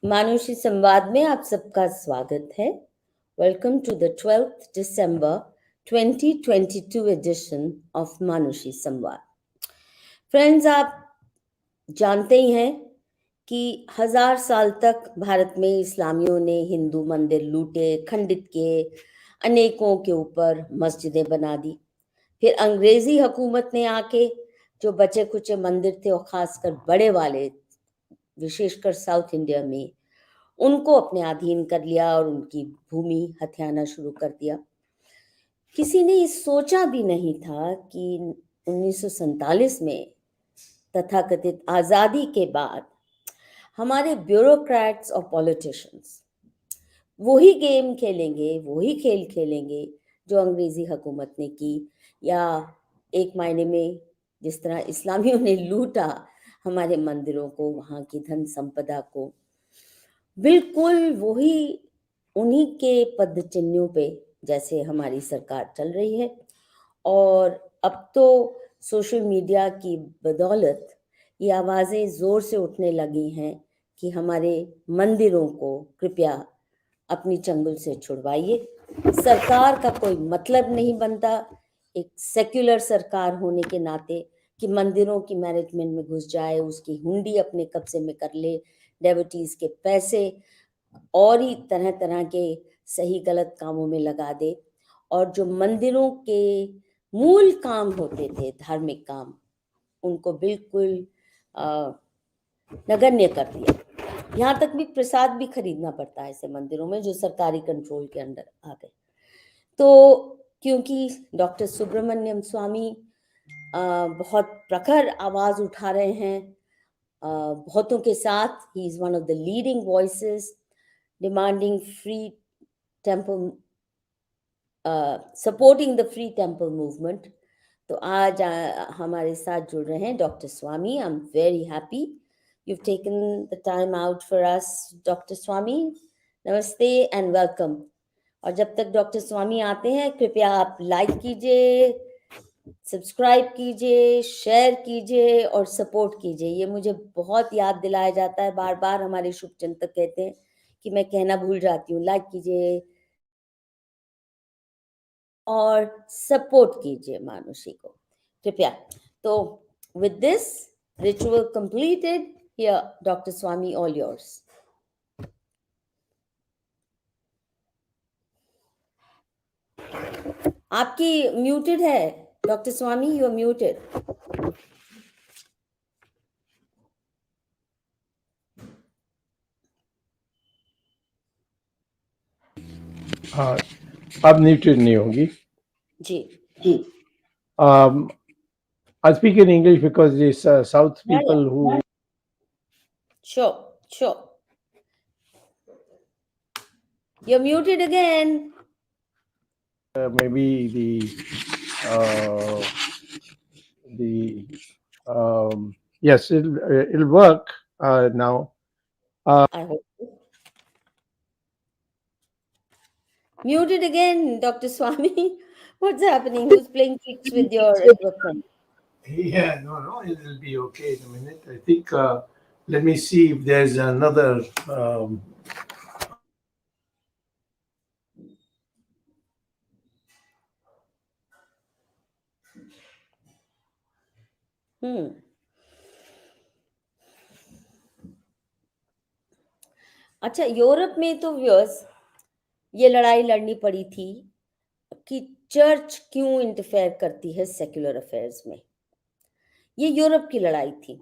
मानुषी संवाद में आप सबका स्वागत है। Welcome to the 12th December 2022 edition of Manushi Samvad. Friends, आप जानते ही हैं कि 1000 साल तक भारत में इस्लामियों ने हिंदू मंदिर लूटे, खंडित किए, अनेकों के ऊपर मस्जिदें बना दी। फिर अंग्रेजी हुकूमत ने आके जो बचे खुचे मंदिर थे और खासकर बड़े वाले, विशेषकर साउथ इंडिया में, उनको अपने अधीन कर लिया और उनकी भूमि हथियाना शुरू कर दिया। किसी ने ये सोचा भी नहीं था कि 1947 में तथाकथित आज़ादी के बाद हमारे ब्यूरोक्रेट्स और पॉलिटिशियंस वही गेम खेलेंगे, वही खेल खेलेंगे जो अंग्रेजी हुकूमत ने की, या एक मायने में जिस तरह इस्लामियों ने लूटा हमारे मंदिरों को, वहाँ की धन संपदा को, बिल्कुल वही उन्हीं के पद चिन्हों पे जैसे हमारी सरकार चल रही है। और अब तो सोशल मीडिया की बदौलत ये आवाज़ें ज़ोर से उठने लगी हैं कि हमारे मंदिरों को कृपया अपनी चंगुल से छुड़वाइए। सरकार का कोई मतलब नहीं बनता, एक सेक्युलर सरकार होने के नाते, कि मंदिरों की मैनेजमेंट में घुस जाए, उसकी हुंडी अपने कब्जे में कर ले, डेवोटीज के पैसे और ही तरह तरह के सही गलत कामों में लगा दे, और जो मंदिरों के मूल काम होते थे, धार्मिक काम, उनको बिल्कुल नगण्य कर दिया। यहाँ तक भी प्रसाद भी खरीदना पड़ता है ऐसे मंदिरों में जो सरकारी कंट्रोल के अंदर आ गए। तो क्योंकि डॉक्टर सुब्रमण्यम स्वामी बहुत प्रखर आवाज उठा रहे हैं, बहुतों के साथ, he is one of the leading voices demanding free temple, supporting the free temple movement. तो आज हमारे साथ जुड़ रहे हैं doctor Swami. I am very happy you've taken the time out for us, Dr. Swami. नमस्ते एंड वेलकम। और जब तक डॉक्टर स्वामी आते हैं, कृपया आप लाइक कीजिए, सब्सक्राइब कीजिए, शेयर कीजिए और सपोर्ट कीजिए। ये मुझे बहुत याद दिलाया जाता है, बार बार हमारे शुभचिंतक कहते हैं कि मैं कहना भूल जाती हूँ। लाइक कीजिए और सपोर्ट कीजिए मानुषी को, कृपया। तो with this ritual completed, here Dr. Swami, all yours. आपकी म्यूटेड है doctor Swami, you are muted. हाँ, अब म्यूटेड नहीं होगी जी। I speak in English because these South people who sure you're muted again. Maybe yes, it'll work now. I hope so. Muted again, Dr. Swami. What's happening? Who's playing tricks with your equipment? Yeah, no, it'll be okay in a minute. I think. Let me see if there's another. अच्छा, Europe में तो viewers ये लड़ाई लड़नी पड़ी थी कि church क्यों इंटरफेयर करती है सेक्युलर अफेयर्स में। ये यूरोप की लड़ाई थी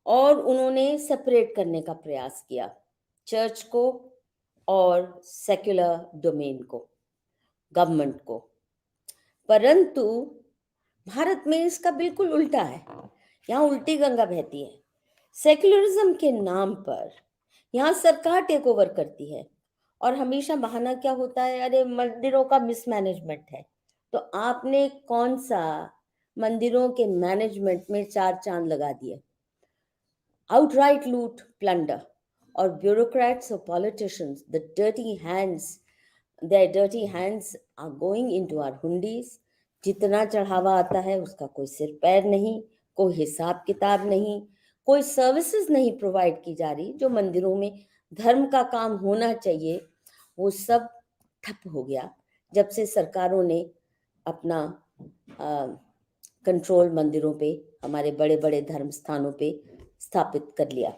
और उन्होंने सेपरेट करने का प्रयास किया चर्च को और सेक्युलर डोमेन को, गवर्नमेंट को। परंतु भारत में इसका बिल्कुल उल्टा है। यहाँ उल्टी गंगा बहती है। सेक्युलरिज्म के नाम पर यहाँ सरकार टेक ओवर करती है और हमेशा बहाना क्या होता है, अरे मंदिरों का मिसमैनेजमेंट है। तो आपने कौन सा मंदिरों के मैनेजमेंट में 4 चांद लगा दिए? Outright loot, plunder, or bureaucrats or politicians, their dirty hands are going into our hundis. जितना चढ़ावा आता है उसका कोई सिर पैर नहीं, कोई हिसाब किताब नहीं, कोई सर्विसेज नहीं प्रोवाइड की जा रही, जो मंदिरों में धर्म का काम होना चाहिए वो सब ठप हो गया जब से सरकारों ने अपना कंट्रोल मंदिरों पे, हमारे बड़े बड़े धर्म स्थानों पे स्थापित कर लिया।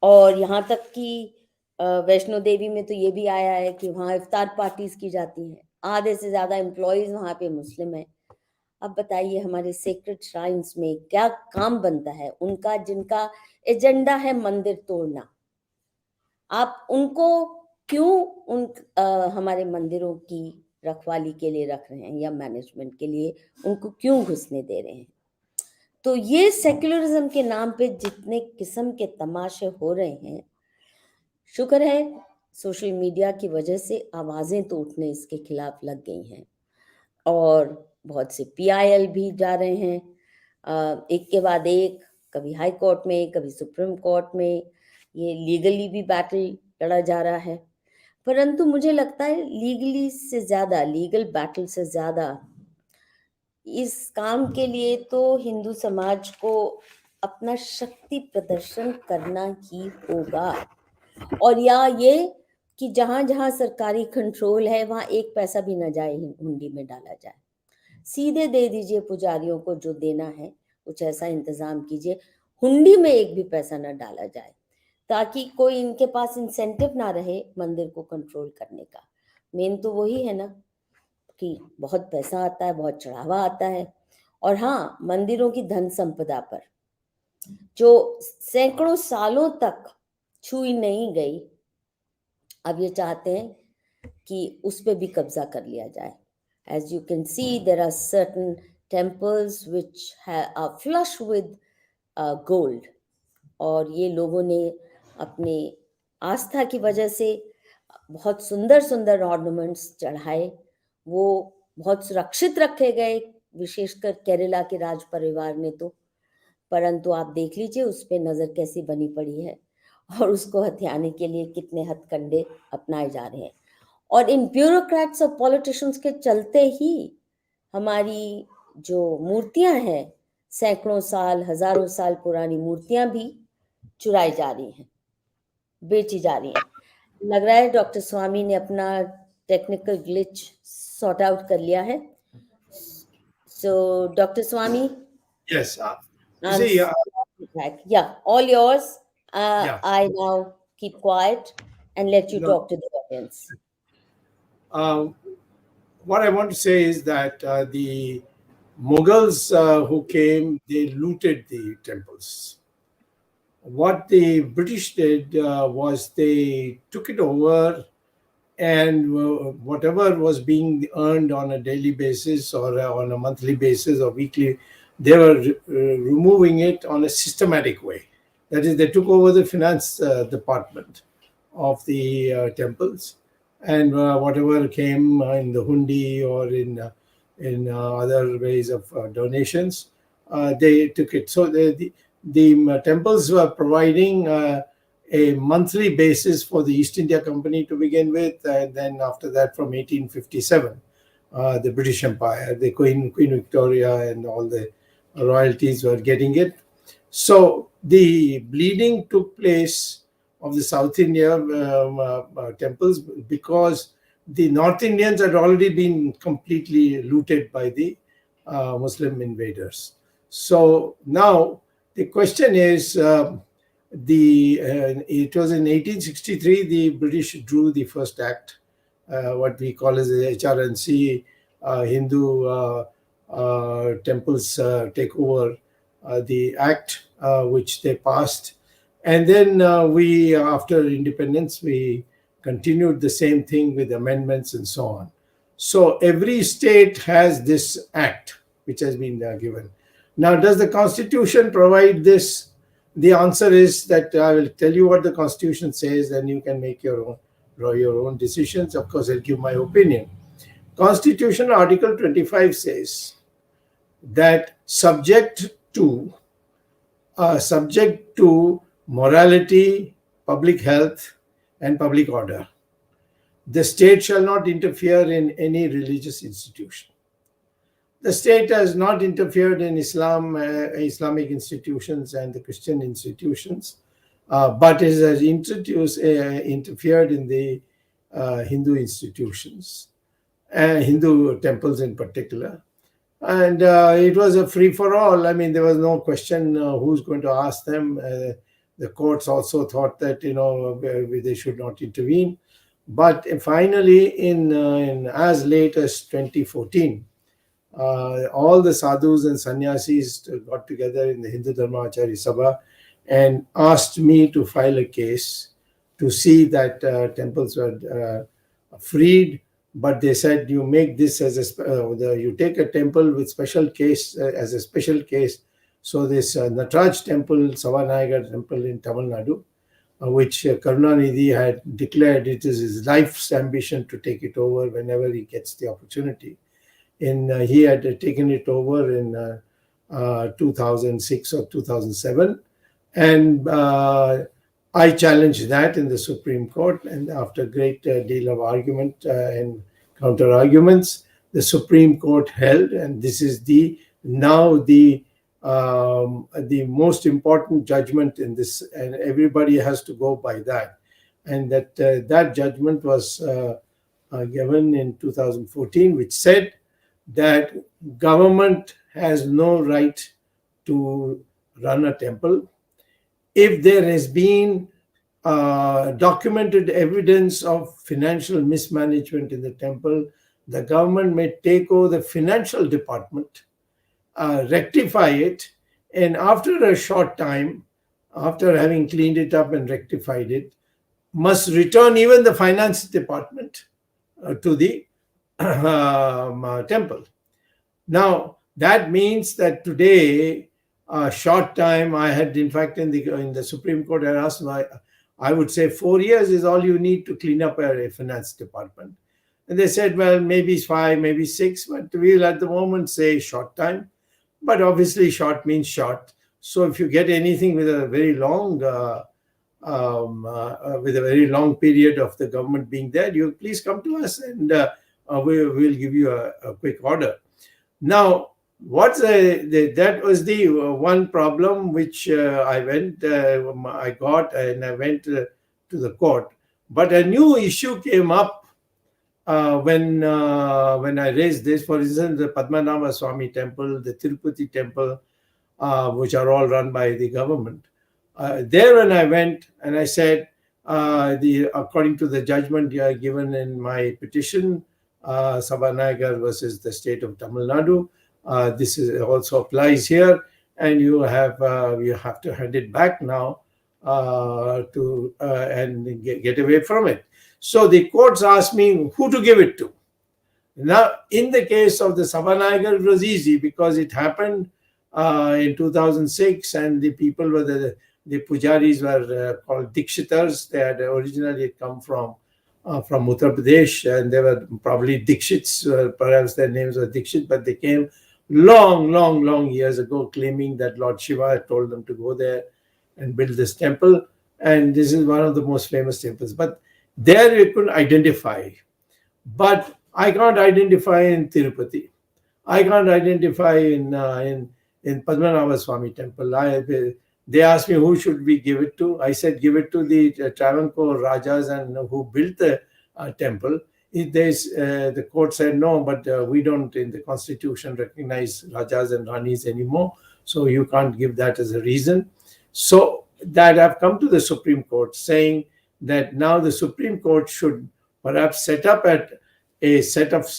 और यहाँ तक कि वैष्णो देवी में तो ये भी आया है कि वहाँ इफ्तार पार्टीज की जाती हैं, आधे से ज्यादा एम्प्लॉयज वहाँ पे मुस्लिम हैं। अब बताइए हमारे सेक्रेड श्राइन्स में क्या काम बनता है उनका, जिनका एजेंडा है मंदिर तोड़ना। आप उनको क्यों हमारे मंदिरों की रखवाली के लिए रख रहे हैं या मैनेजमेंट के लिए उनको क्यों घुसने दे रहे हैं? तो ये सेक्युलरिज्म के नाम पे जितने किस्म के तमाशे हो रहे हैं, शुक्र है सोशल मीडिया की वजह से आवाजें तो उठने इसके खिलाफ लग गई हैं और बहुत से पीआईएल भी जा रहे हैं, एक के बाद एक, कभी हाई कोर्ट में, कभी सुप्रीम कोर्ट में, ये लीगली भी बैटल लड़ा जा रहा है। परंतु मुझे लगता है लीगली से ज्यादा, लीगल बैटल से ज्यादा इस काम के लिए तो हिंदू समाज को अपना शक्ति प्रदर्शन करना ही होगा। और या ये कि जहां जहां सरकारी कंट्रोल है वहां एक पैसा भी ना जाए, हुंडी में डाला जाए, सीधे दे दीजिए पुजारियों को जो देना है, कुछ ऐसा इंतजाम कीजिए, हुंडी में एक भी पैसा ना डाला जाए, ताकि कोई इनके पास इंसेंटिव ना रहे मंदिर को कंट्रोल करने का। मेन तो वही है ना कि बहुत पैसा आता है, बहुत चढ़ावा आता है। और हाँ, मंदिरों की धन संपदा पर जो सैकड़ों सालों तक छुई नहीं गई, अब ये चाहते हैं कि उस पे भी कब्जा कर लिया जाए। As you can see, there are certain temples which are flush with gold, और ये लोगों ने अपने आस्था की वजह से बहुत सुंदर सुंदर ऑर्नामेंट्स चढ़ाए, वो बहुत सुरक्षित रखे गए, विशेषकर केरला के राज परिवार ने तो। परंतु आप देख लीजिए उस पे नजर कैसी बनी पड़ी है और उसको हथियाने के लिए कितने हथकंडे अपनाए जा रहे हैं। और इन ब्यूरोक्रेट्स और पॉलिटिशियंस के चलते ही हमारी जो मूर्तियां हैं, सैकड़ों साल, हजारों साल पुरानी मूर्तियां भी चुराई जा रही हैं, बेची जा रही हैं। लग रहा है डॉक्टर स्वामी ने अपना टेक्निकल ग्लिच सॉर्ट आउट कर लिया है। So doctor Swami, Yes. You I'm see, back. Yeah, all yours. yeah. I now keep quiet and let you No, talk to the audience. uh, what I want to say is that the Mughals who came, they looted the temples. What the British did was they took it over, and whatever was being earned on a daily basis or on a monthly basis or weekly, they were removing it on a systematic way. That is, they took over the finance department of the temples, and whatever came in the hundi or in other ways of donations, they took it. So the temples were providing a monthly basis for the East India Company to begin with, and then after that, from 1857, the British Empire, the Queen Victoria, and all the royalties were getting it. So the bleeding took place of the South India temples because the North Indians had already been completely looted by the Muslim invaders. So now the question is, it was in 1863 the British drew the first act, what we call as the HRNC, Hindu Temples Takeover, the act which they passed. And then we, after independence, we continued the same thing with amendments and so on. So every state has this act which has been given. Now, does the Constitution provide this? The answer is that I will tell you what the Constitution says, and you can make your own decisions. Of course, I'll give my opinion. Constitution Article 25 says that subject to morality, public health, and public order, the state shall not interfere in any religious institution. the state has not interfered in Islamic institutions and the Christian institutions, but it has interfered in the Hindu institutions, Hindu temples in particular. And it was a free for all. I mean, there was no question who's going to ask them. The courts also thought that they should not intervene. But finally, in as late as 2014, all the sadhus and sannyasis got together in the Hindu Dharma Acharya Sabha and asked me to file a case to see that temples were freed. But they said, you make this as you take a temple with special case as a special case. So this Nataraj temple, Savanagar temple in Tamil Nadu, which Karunanidhi had declared it is his life's ambition to take it over whenever he gets the opportunity. He had taken it over in 2006 or 2007, and I challenged that in the Supreme Court, and after a great deal of argument and counter arguments, the Supreme Court held, and this is now the most important judgment in this, and everybody has to go by that. And that judgment was given in 2014, which said that government has no right to run a temple. If there has been documented evidence of financial mismanagement in the temple, the government may take over the financial department, rectify it, and after a short time, after having cleaned it up and rectified it, must return even the finance department to the temple. Now, that means that today, a short time, I had, in fact, in the Supreme Court, I asked, I would say 4 years is all you need to clean up a finance department. And they said, well, maybe 5, maybe 6, but we'll at the moment say short time. But obviously, short means short. So if you get anything with a very long, period of the government being there, you please come to us, and we'll give you a quick order. Now, that was the one problem which I went to the court. But a new issue came up when I raised this. For instance, the Padmanabha Swami temple, the Tirupati temple, which are all run by the government. There, when I went and I said, according to the judgment given in my petition, Savanagar versus the state of Tamil Nadu, this also applies here, and you have to hand it back now and get away from it. So the courts asked me who to give it to. Now, in the case of the Savanagar, it was easy because it happened in 2006, and the people were the pujaris were called Dikshitars. They had originally come from Uttar Pradesh, and they were probably Dikshits, perhaps their names were Dikshit, but they came long years ago claiming that Lord Shiva had told them to go there and build this temple. And this is one of the most famous temples. But there you could identify. But I can't identify in Tirupati. I can't identify in Padmanabha Swami temple. They asked me who should we give it to. I said give it to the Travancore Rajas and who built the temple. The court said no, but we don't in the constitution recognize Rajas and Ranis anymore, so you can't give that as a reason. So that I've come to the Supreme Court saying that now the Supreme Court should perhaps set up a set of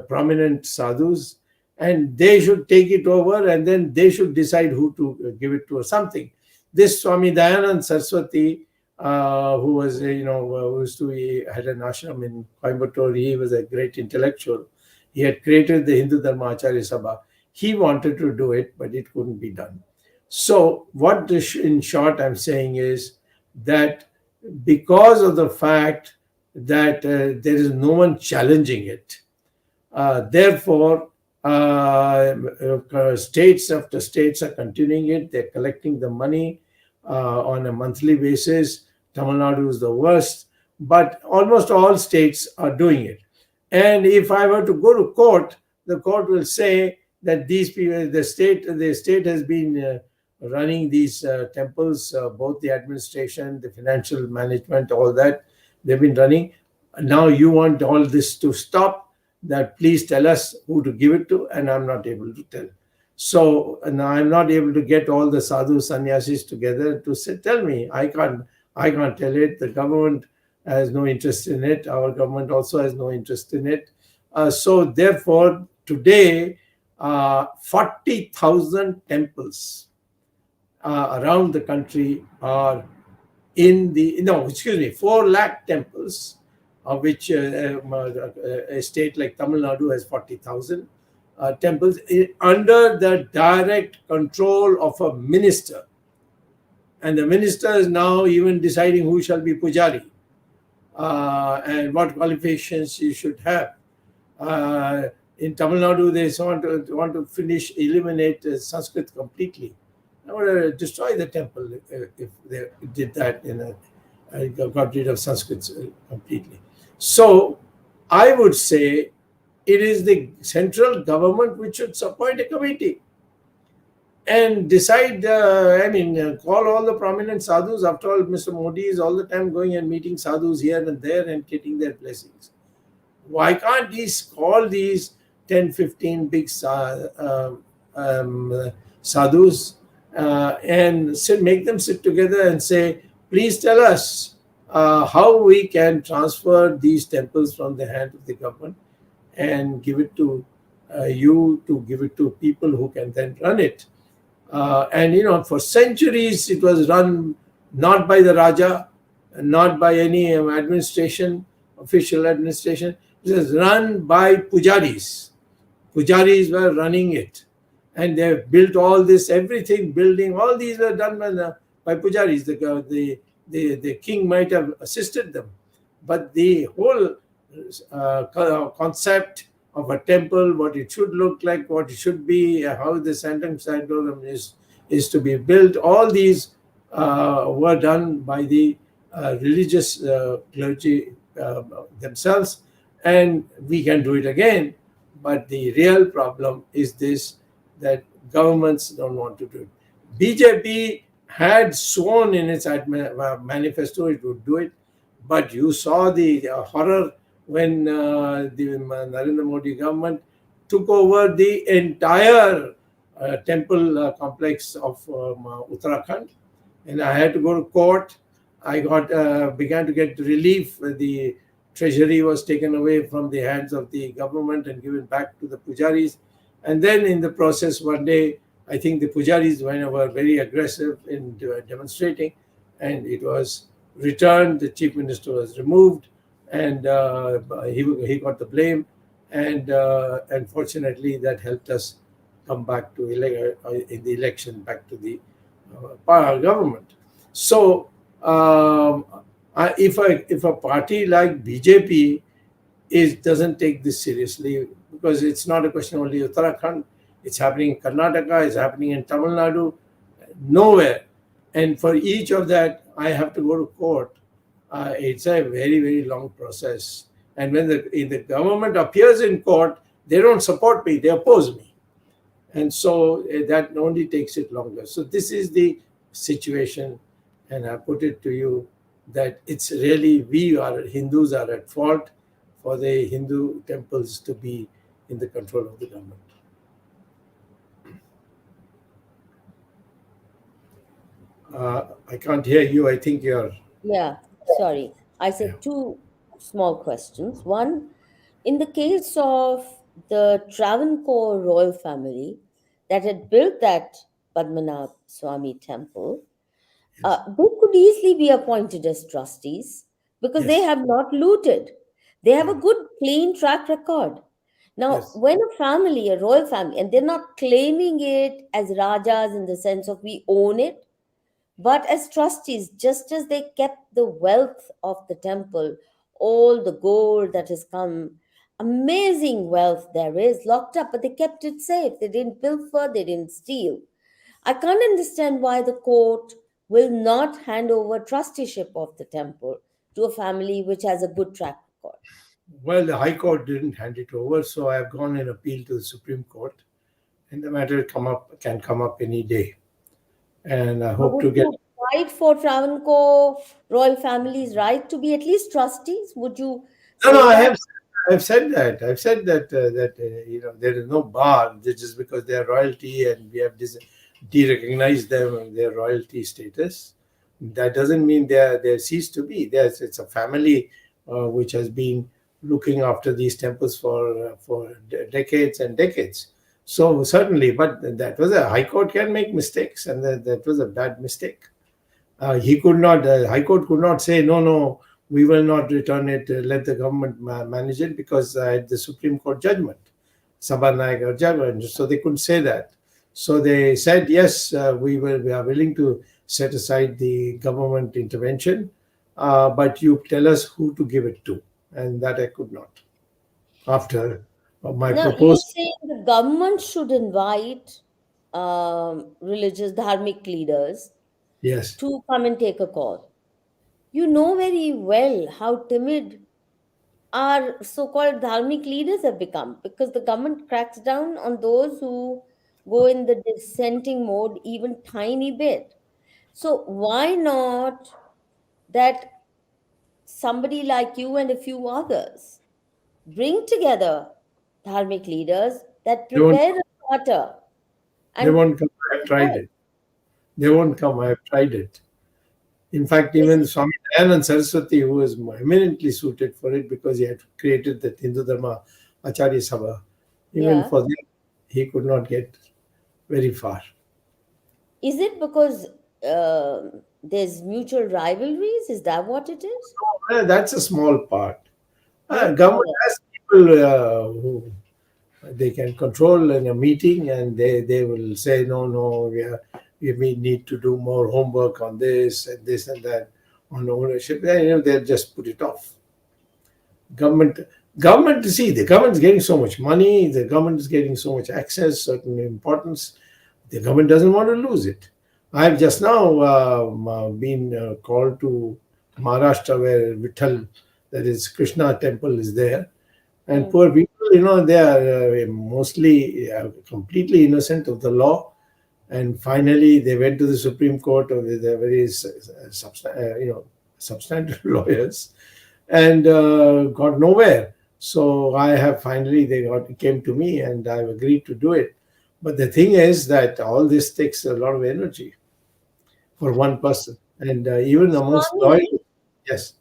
prominent sadhus, and they should take it over, and then they should decide who to give it to or something. This Swami Dayanand Saraswati, who was, had an ashram in Coimbatore. He was a great intellectual. He had created the Hindu Dharma Acharya Sabha. He wanted to do it, but it couldn't be done. So what in short I'm saying is that because of the fact that there is no one challenging it, therefore states after states are continuing it. They're collecting the money on a monthly basis. Tamil Nadu is the worst, but almost all states are doing it. And if I were to go to court, the court will say that these people, the state has been running these temples, both the administration, the financial management, all that they've been running. Now you want all this to stop. That please tell us who to give it to, and I'm not able to tell. So now I'm not able to get all the sadhu sannyasis together to say, tell me. I can't tell it. The government has no interest in it. Our government also has no interest in it. So therefore, today, 40,000 temples around the country are in the, no, excuse me, 4 lakh temples, of which a state like Tamil Nadu has 40,000 temples under the direct control of a minister. And the minister is now even deciding who shall be pujari and what qualifications you should have. In Tamil Nadu, they want to eliminate Sanskrit completely. I want to destroy the temple if they did that. Got rid of Sanskrit completely. So I would say it is the central government which should appoint a committee and decide, call all the prominent sadhus. After all, Mr. Modi is all the time going and meeting sadhus here and there and getting their blessings. Why can't he call these 10, 15 big sadhus and make them sit together and say, please tell us how we can transfer these temples from the hand of the government and give it to you to give it to people who can then run it. For centuries it was run not by the Raja, not by any administration, official administration. It was run by pujaris. Pujaris were running it. And they built all this, everything, building, all these were done by pujaris. The king might have assisted them. But the whole concept of a temple, what it should look like, what it should be, how the sanctum is to be built, all these were done by the religious clergy themselves. And we can do it again. But the real problem is this, that governments don't want to do it. BJP had sworn in its manifesto it would do it, but you saw the horror when the Narendra Modi government took over the entire temple complex of Uttarakhand, and I had to go to court. I began to get relief. The treasury was taken away from the hands of the government and given back to the pujaris. And then in the process, one day, I think the pujaris were very aggressive in demonstrating, and it was returned. The chief minister was removed, and he got the blame. And unfortunately, that helped us come back to in the election back to the government. So if a party like BJP doesn't take this seriously, because it's not a question only of Uttarakhand, it's happening in Karnataka, it's happening in Tamil Nadu, nowhere. And for each of that, I have to go to court. It's a very, very long process. And when the government appears in court, they don't support me, they oppose me. And so that only takes it longer. So this is the situation, and I put it to you that it's really Hindus are at fault for the Hindu temples to be in the control of the government. I can't hear you. I think you're... Yeah, sorry. I said two small questions. One, in the case of the Travancore royal family that had built that Padmanabh Swami temple, they could easily be appointed as trustees because they have not looted. They have a good, clean track record. Now, when a family, a royal family, and they're not claiming it as Rajas in the sense of we own it, but as trustees, just as they kept the wealth of the temple, all the gold that has come, amazing wealth there is locked up, but they kept it safe. They didn't pilfer, they didn't steal. I can't understand why the court will not hand over trusteeship of the temple to a family which has a good track record. Well, the High Court didn't hand it over, so I have gone and appealed to the Supreme Court. and the matter can come up any day. And I But hope would to get. you fight for Travancore royal family's right to be at least trustees? Would you No, no, say that? I've said that. I've said that there is no bar just because they are royalty and we have de-recognized them and their royalty status. That doesn't mean they cease to be. It's a family which has been looking after these temples for decades and decades. So certainly, but that was a high court can make mistakes, and that was a bad mistake. He could not, High Court could not say, no, no, we will not return it, let the government manage it, because the Supreme Court judgment, Sabharnagar judgment, so they couldn't say that. So they said, yes, we are willing to set aside the government intervention, but you tell us who to give it to. And that I could not. After my Now, you're proposed, saying the government should invite religious, dharmic leaders yes, to come and take a call. You know very well how timid our so-called dharmic leaders have become because the government cracks down on those who go in the dissenting mode even tiny bit. So why not that somebody like you and a few others bring together dharmic leaders that they won't, prepare a charter they and won't come. I've tried it. They won't come. I've tried it. In fact, is even it Swami Dayanand Saraswati, who was eminently suited for it because he had created the Hindu Dharma Acharya Sabha, even yeah, for them, he could not get very far. is it because there's mutual rivalries? Is that what it is? That's a small part. What Government has people who they can control in a meeting, and they will say, no, no, we may need to do more homework on this and that on ownership. They'll just put it off. government See, the government is getting so much money, the government is getting so much access, certain importance, the government doesn't want to lose it. I have just now been called to Maharashtra, where Vittal, that is Krishna temple, is there, and Hmm. poor people, they are mostly completely innocent of the law, and finally they went to the Supreme Court with a very substantive lawyers, and got nowhere. So I have finally came to me, and I've agreed to do it. But the thing is that all this takes a lot of energy for one person, and even amongst lawyers, Swami, yes.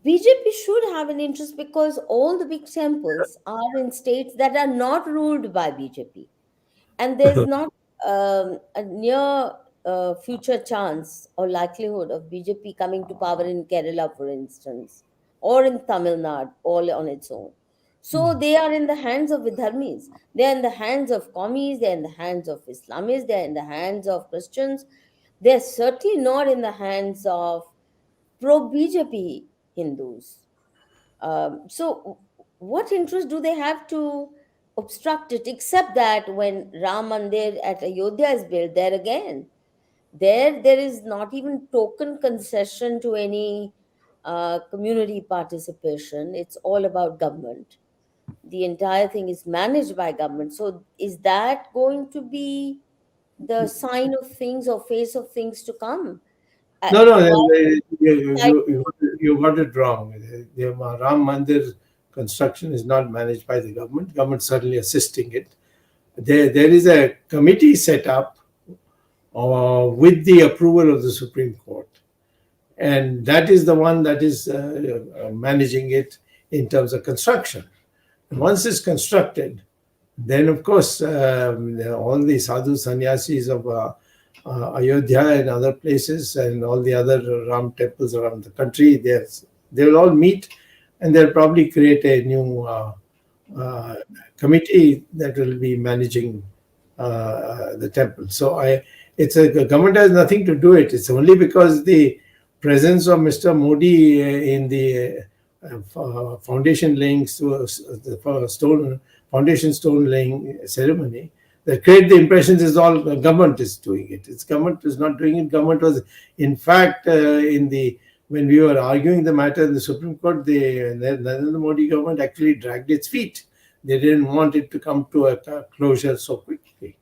BJP should have an interest because all the big temples are in states that are not ruled by BJP. And there's not a near future chance or likelihood of BJP coming to power in Kerala, for instance, or in Tamil Nadu, all on its own. So they are in the hands of Vidharmis. They are in the hands of Commies. They are in the hands of Islamists. They are in the hands of Christians. They are certainly not in the hands of pro BJP Hindus. So, what interest do they have to obstruct it? Except that when Ram Mandir at Ayodhya is built, there again, there is not even token concession to any community participation. It's all about government. The entire thing is managed by government. So, is that going to be the sign of things or face of things to come? No, no, While you got it wrong. The Ram Mandir construction is not managed by the government. Government certainly assisting it. There is a committee set up with the approval of the Supreme Court, and that is the one that is managing it in terms of construction. And once it's constructed, then of course all the sadhu sannyasis of Ayodhya and other places and all the other Ram temples around the country, they will all meet, and they'll probably create a new uh, committee that will be managing the temple. So it's the government has nothing to do it. It's only because the presence of Mr. Modi in the foundation laying the stone foundation stone laying ceremony that create the impressions is all the government is doing it. It's government is not doing it. Government was, in fact, in the when we were arguing the matter in the Supreme Court, the Narendra Modi government actually dragged its feet. They didn't want it to come to a closure so quickly.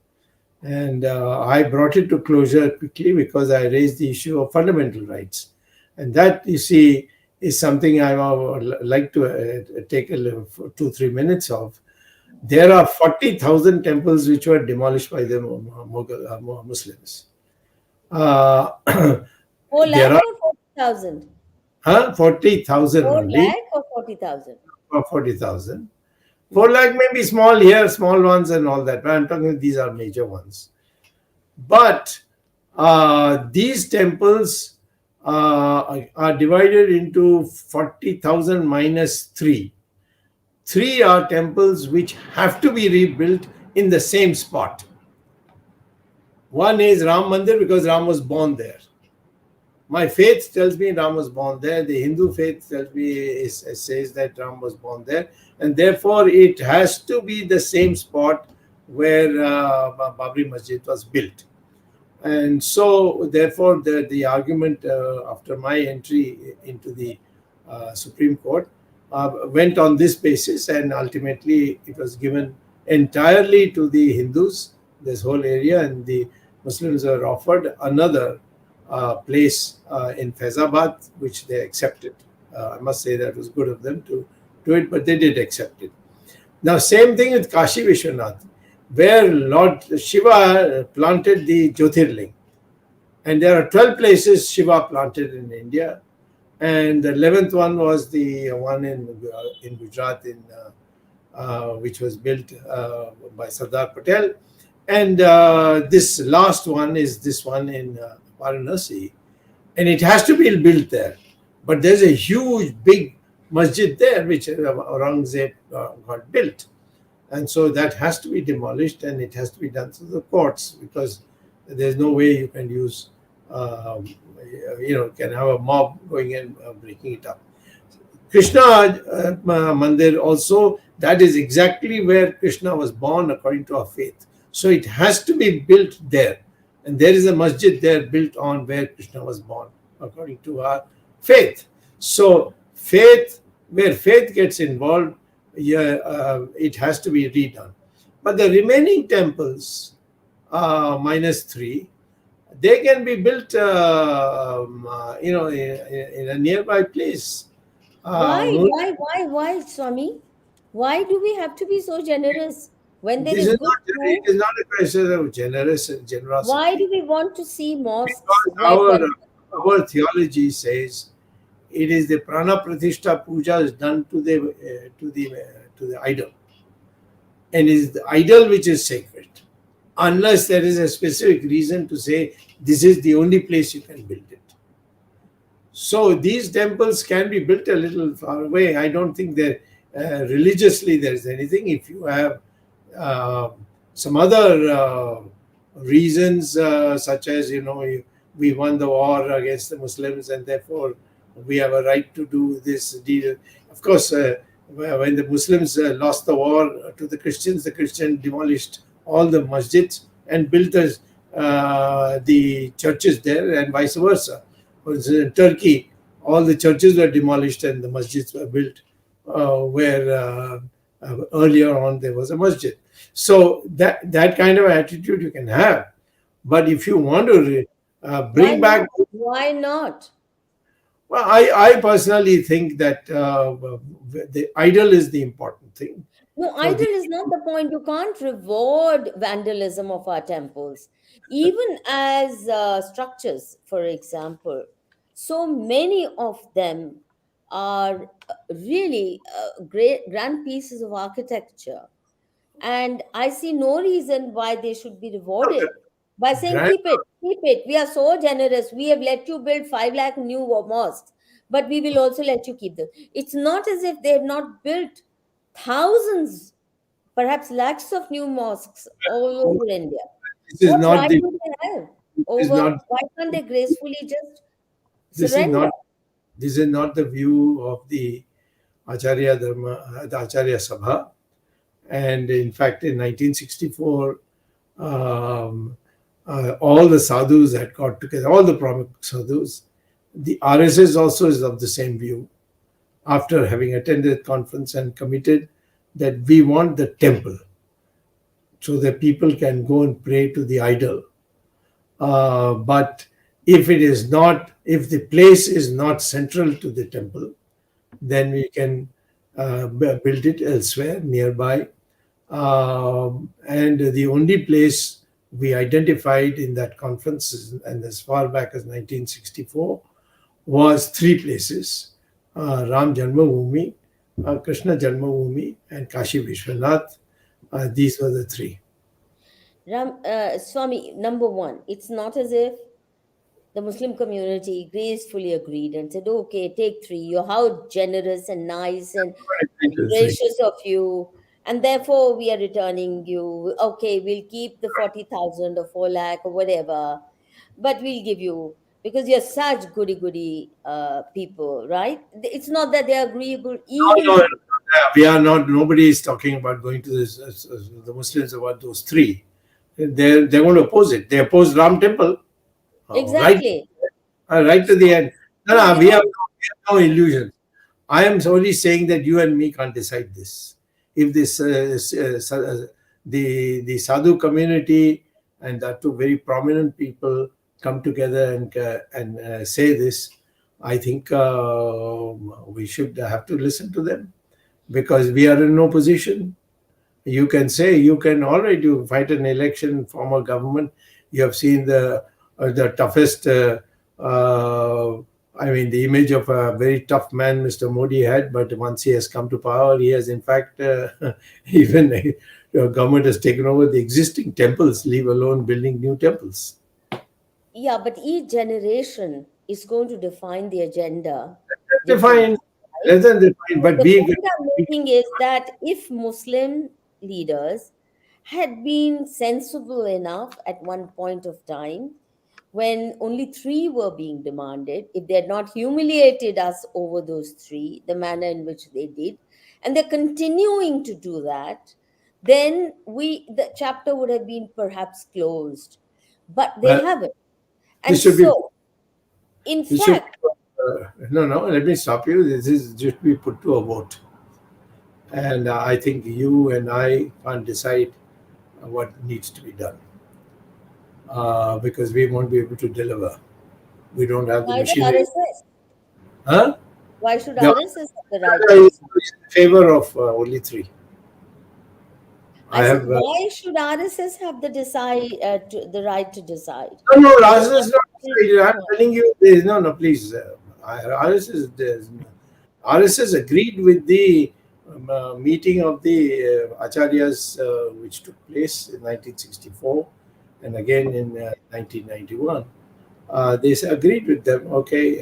And I brought it to closure quickly because I raised the issue of fundamental rights. And that, you see, is something I would like to take a little, 2-3 minutes of. There are 40,000 temples which were demolished by the Mughal Muslims. 4 There lakh are or 40,000? 40,000 4 only, lakh or 40,000? or 40,000. 4 lakh may be small here, small ones and all that, but I'm talking these are major ones. But these temples are divided into 40,000 minus 3. 3 are temples which have to be rebuilt in the same spot. One is Ram Mandir because Ram was born there. My faith tells me Ram was born there. The Hindu faith tells me says that Ram was born there, and therefore it has to be the same spot where Babri Masjid was built. And so, therefore, the argument after my entry into the Supreme Court went on this basis, and ultimately it was given entirely to the Hindus, this whole area, and the Muslims were offered another place in Faizabad, which they accepted. I must say that was good of them to do it, but they did accept it. Now, same thing with Kashi Vishwanath, where Lord Shiva planted the Jyotirling. And there are 12 places Shiva planted in India. And the 11th one was the one in Gujarat, which was built by Sardar Patel. And this last one is this one in Varanasi. And it has to be built there. But there's a huge, big masjid there, which Aurangzeb got built. And so that has to be demolished, and it has to be done through the courts, because there's no way you can use, can have a mob going and breaking it up. Krishna Mandir also, that is exactly where Krishna was born according to our faith. So it has to be built there. And there is a masjid there built on where Krishna was born according to our faith. So faith, where faith gets involved, it has to be redone. But the remaining temples, minus 3, they can be built, in a nearby place. Why, Swami? Why do we have to be so generous when there This is is good not, food? it is not a question of generosity. Why do we want to see mosques Because where our theology says it is the prana pratishtha puja is done to the idol, and it is the idol which is sacred, unless there is a specific reason to say this is the only place you can build it. So these temples can be built a little far away. I don't think that religiously there is anything. If you have some other reasons, such as we won the war against the Muslims, and therefore we have a right to do this deal. Of course, when the Muslims lost the war to the Christians demolished all the masjids and built the churches there, and vice versa. For instance, in Turkey, all the churches were demolished and the masjids were built where earlier on there was a masjid. So that kind of attitude you can have. But if you want to bring back... Why not? Well, I personally think that the idol is the important thing. No, idol is not the point. You can't reward vandalism of our temples. Even as structures, for example, so many of them are really great, grand pieces of architecture. And I see no reason why they should be rewarded by saying, keep it. We are so generous. We have let you build 5 lakh new mosques, but we will also let you keep them. It's not as if they have not built thousands, perhaps lakhs of new mosques all over India. What right do they have over? Why can't they gracefully just surrender? This is not the view of the Acharya Dharma, the Acharya Sabha. And in fact, in 1964, all the sadhus had got together, all the Pramukh sadhus. The RSS also is of the same view, after having attended the conference and committed that we want the temple so that people can go and pray to the idol. But if it is not, if the place is not central to the temple, then we can build it elsewhere nearby. And the only place we identified in that conference, and as far back as 1964, was three places: Ram Janmabhoomi, Krishna Janmabhoomi, and Kashi Vishwanath. These were the three. Swami, number one, it's not as if the Muslim community gracefully agreed and said, okay, take three. You're how generous and nice and Three. gracious of you. And therefore, we are returning you. Okay, we'll keep the 40,000 or 4 lakh or whatever, but we'll give you because you're such goody goody people, right? It's not that they're agreeable No, even no, to. we are not. Nobody is talking about going to this, the Muslims about those three. They're going to oppose it. They oppose Ram Temple, right, Exactly. right to the end. No, So no, they we have no illusions. I am only saying that you and me can't decide this. If this the sadhu community and that two very prominent people come together and say this, I think we should have to listen to them because we are in no position. You can say you can already you fight an election, form a government. You have seen the toughest. I mean, the image of a very tough man Mr. Modi had, but once he has come to power, he has in fact even government has taken over the existing temples, leave alone building new temples. Yeah, but each generation is going to define the agenda differently, Define, right? less than define, But but the we. point I'm making is that if Muslim leaders had been sensible enough at one point of time, when only three were being demanded, if they had not humiliated us over those three, the manner in which they did, and they're continuing to do that, then the chapter would have been perhaps closed. But they Well, haven't. And this should be. so, in This should. fact, No, no. Let me stop you. This is just be put to a vote, and I think you and I can't decide what needs to be done because we won't be able to deliver. We don't have the why the machinery. RSS? Huh? Why should No, RSS have the right to I is decide? in favor of only three. I I said, have. why should RSS have the right to decide? No, no, They RSS is want not to decided. I'm decide. telling you, there is no, please. RSS, RSS agreed with the meeting of the Acharyas, which took place in 1964 and again in 1991. They agreed with them. Okay,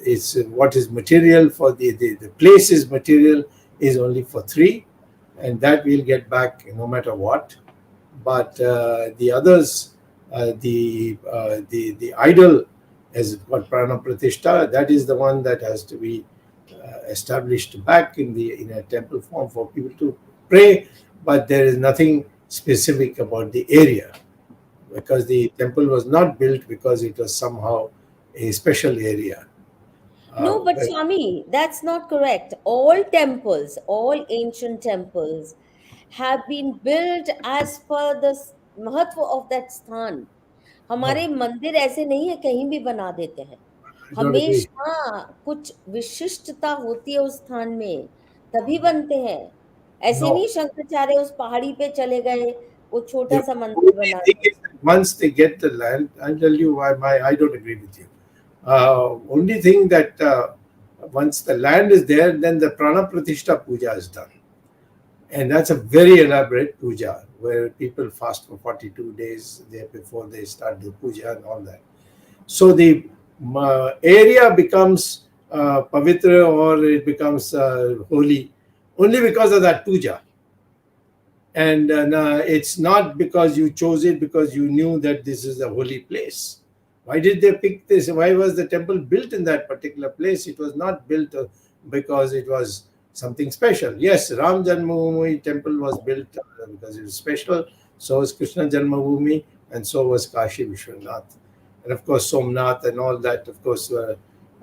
it's what is material for the place is material is only for three, and that we'll get back no matter what. But the others, the idol as what prana pratishtha, that is the one that has to be established back in a temple form for people to pray. But there is nothing specific about the area because the temple was not built because it was somehow a special area. No, but But Swami, that's not correct. All temples, all ancient temples have been built as per the महत्व of that स्थान. no, हमारे मंदिर ऐसे नहीं है कहीं भी बना देते हैं. I don't agree. हमेशा कुछ विशिष्टता होती है उस स्थान में, तभी बनते हैं. ऐसे No. नहीं शंकराचार्य उस पहाड़ी पे चले गए, वो छोटा The सा only मंदिर बना thing दिया. is that once they get the land, I'll tell you why I don't agree with you. Only thing that once the land is there, then the prana pratishtha puja is done. And that's a very elaborate puja where people fast for 42 days there before they start the puja and all that. So the area becomes pavitra or it becomes holy only because of that puja. And it's not because you chose it because you knew that this is a holy place. Why did they pick this? Why was the temple built in that particular place? It was not built because it was something special. Yes, Ram Janmabhoomi temple was built because it was special. So was Krishna Janmabhoomi, and so was Kashi Vishwanath, and of course Somnath and all that. Of course,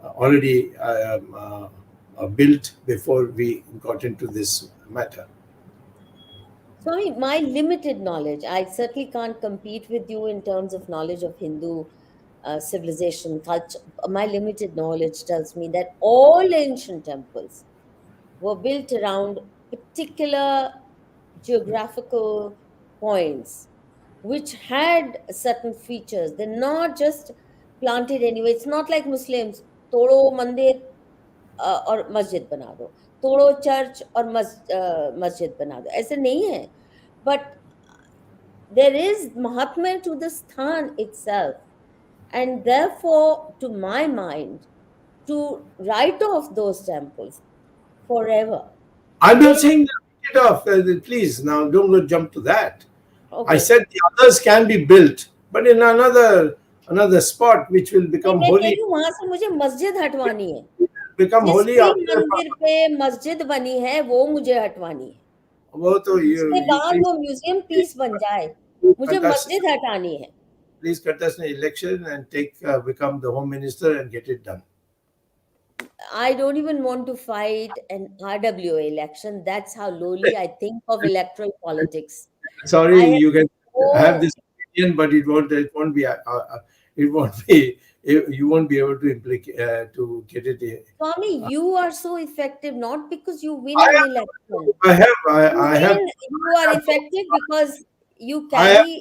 already built before we got into this matter. Swami, my limited knowledge, I certainly can't compete with you in terms of knowledge of Hindu civilization, culture. My limited knowledge tells me that all ancient temples were built around particular geographical points which had certain features. They're not just planted anyway. It's not like Muslims, Todo Mandir और मस्जिद बना दो, तोड़ो church और मस्जिद बना दो, ऐसे नहीं है. But there is mahatma to the sthan itself, and therefore, to my mind, to write off those temples forever I'm not is saying get off. Please, now don't go jump to that. I okay. said the others can be built, but in another spot which will become मैं कह holy, रही हूँ वहां से मुझे मस्जिद हटवानी है. become जिस holy भी after. मंदिर पे मस्जिद बनी है वो मुझे हटवानी है. वो तो उसके you बाद please, वो म्यूजियम पीस बन जाए, मुझे cut us, मस्जिद हटानी है. please cut us an election and become the home minister and get it done. I don't even want to fight an RWA election. That's how lowly I think of electoral politics. Sorry, I have you can have so this opinion, but it won't be it won't be you won't be able to to get it. Swami, you are so effective not because you win I an have, election. I have, You I have, win, you are effective because you I have. carry.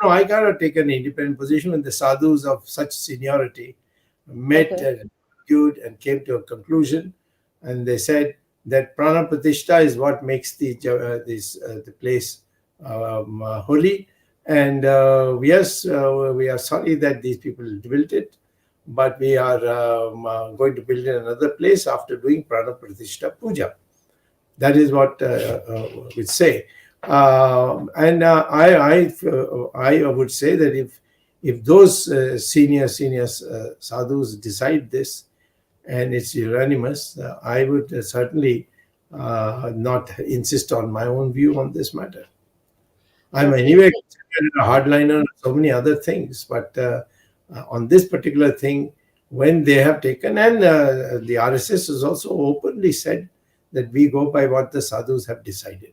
No, I cannot take an independent position when the sadhus of such seniority met Okay. and argued and came to a conclusion, and they said that prana pratishtha is what makes the place holy. And yes, we are sorry that these people built it, but we are going to build in another place after doing prana pratishtha puja. That is what we say. And I would say that if those senior sadhus decide this and it's unanimous, I would certainly not insist on my own view on this matter. I'm Okay. anyway considered a hardliner on so many other things, but on this particular thing, when they have taken, and the RSS has also openly said that we go by what the sadhus have decided.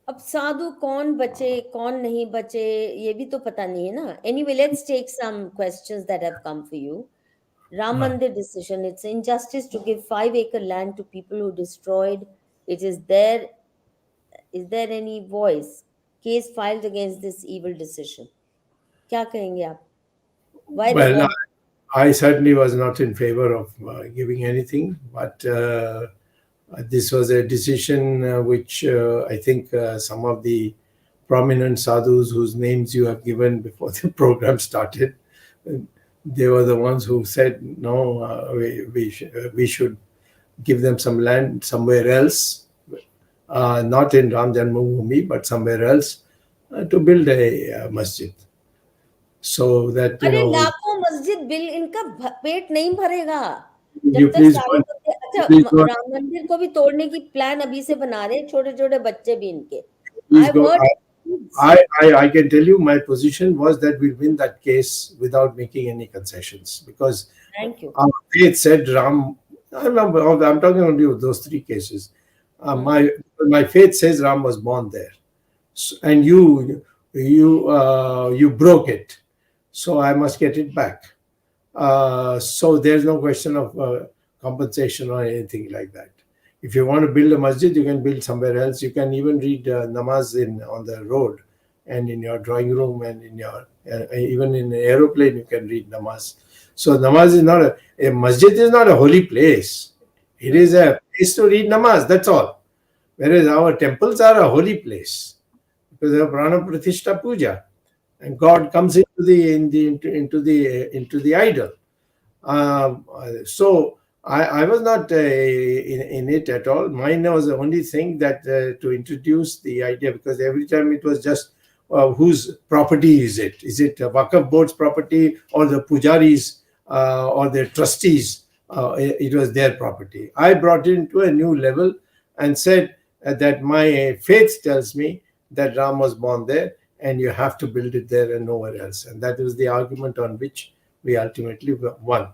अब साधु कौन बचे कौन नहीं बचे ये भी तो पता नहीं है ना. Anyway, let's take some questions that have come for you. Ram Mandir decision. It's injustice to give 5-acre land to people who destroyed. It is there. Is there any voice? Case filed against this evil decision. क्या कहेंगे आप? Why the Well, war? I certainly was not in favor of giving anything, but this was a decision which I think some of the prominent sadhus whose names you have given before the program started, they were the ones who said, no, we should give them some land somewhere else, not in Ram Janmabhoomi, but somewhere else to build a masjid. So that, अरे लाखों मस्जिद bill इनका पेट नहीं भरेगा जब you तक please सारे don't, बच्चे. अच्छा, please don't, राम मंदिर को भी तोड़ने की प्लान अभी से बना रहे हैं, छोटे छोटे बच्चे भी इनके. please I've go. heard. I can tell you my position was that we'll win that case without making any concessions because Thank you. our faith said Ram. I'm talking only of those three cases. My faith says Ram was born there, and you broke it, so I must get it back. So there's no question of compensation or anything like that. If you want to build a masjid, you can build somewhere else. You can even read namaz on the road, and in your drawing room, and in your even in an aeroplane, you can read namaz. So namaz is not a masjid is not a holy place. It is a place to read namaz. That's all. Whereas our temples are a holy place because they are prana pratishtha puja, and God comes into the idol. So I was not in it at all. Mine was the only thing that to introduce the idea, because every time it was just whose property is it? Is it a Waqf board's property or the pujaris or the trustees? It was their property. I brought it into a new level and said that my faith tells me that Ram was born there and you have to build it there and nowhere else. And that was the argument on which we ultimately won.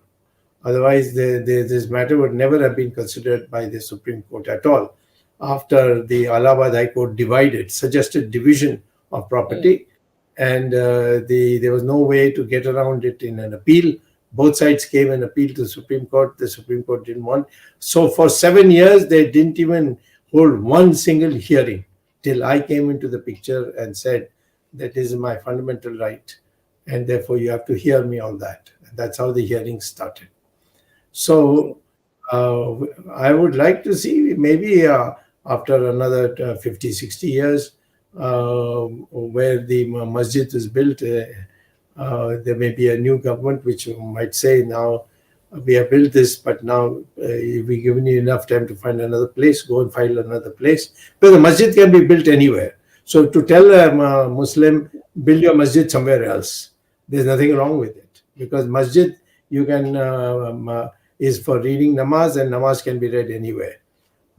Otherwise, this matter would never have been considered by the Supreme Court at all. After the Allahabad High Court suggested division of property, and there was no way to get around it in an appeal. Both sides came and appealed to the Supreme Court. The Supreme Court didn't want. So for 7 years, they didn't even hold one single hearing till I came into the picture and said that this is my fundamental right, and therefore you have to hear me on that. And that's how the hearing started. So I would like to see maybe after another 50, 60 years, where the masjid is built, there may be a new government which might say, now we have built this, but now we've given you enough time to find another place, go and find another place. Because the masjid can be built anywhere. So to tell a Muslim, build your masjid somewhere else, there's nothing wrong with it. Because masjid, you can is for reading namaz, and namaz can be read anywhere.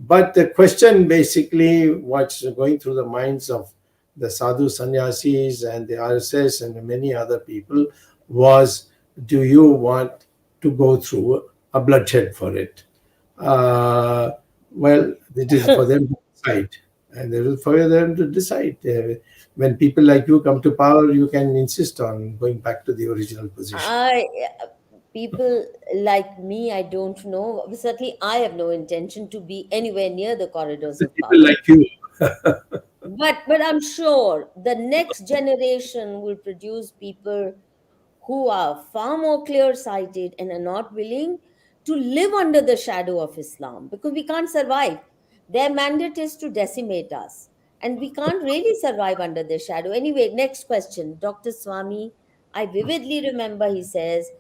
But the question, basically, what's going through the minds of the sadhu sannyasis and the RSS and many other people was, do you want to go through a bloodshed for it? Well, it is for them to decide. And it is for them to decide. When people like you come to power, you can insist on going back to the original position. People like me, I don't know. Certainly, I have no intention to be anywhere near the corridors The of people power. like you. But I'm sure the next generation will produce people who are far more clear sighted and are not willing to live under the shadow of Islam, because we can't survive. Their mandate is to decimate us, and we can't really survive under their shadow. Anyway, next question. Dr. Swami, I vividly remember he says,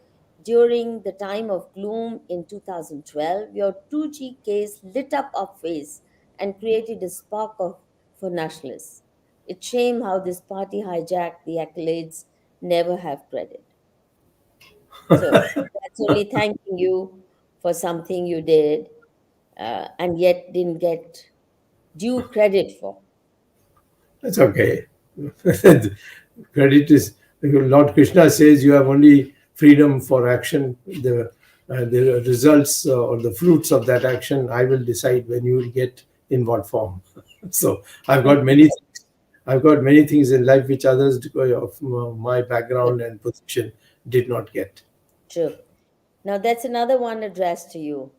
during the time of gloom in 2012, your 2G case lit up our face and created a spark for nationalists. It's shame how this party hijacked the accolades, never have credit. So that's only thanking you for something you did, and yet didn't get due credit for. That's okay. Credit is, Lord Krishna says, you have only freedom for action. The results or the fruits of that action, I will decide when you will get in what form. So I've got many things. I've got many things in life which others, because of my background and position, did not get. True. Now that's another one addressed to you.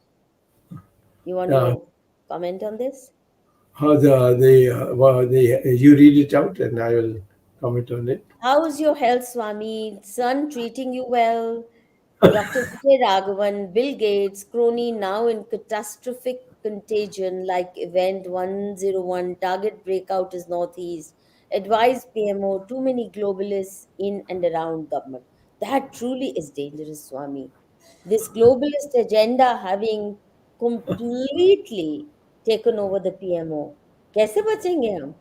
You want Uh, to comment on this? you read it out and I will comment on it. How's your health, Swami? Son treating you well? Dr. Vijay Raghavan, Bill Gates, crony now in catastrophic contagion like event 101, target breakout is Northeast, advised PMO, too many globalists in and around government. That truly is dangerous, Swami. This globalist agenda having completely taken over the PMO. कैसे बचेंगे हम?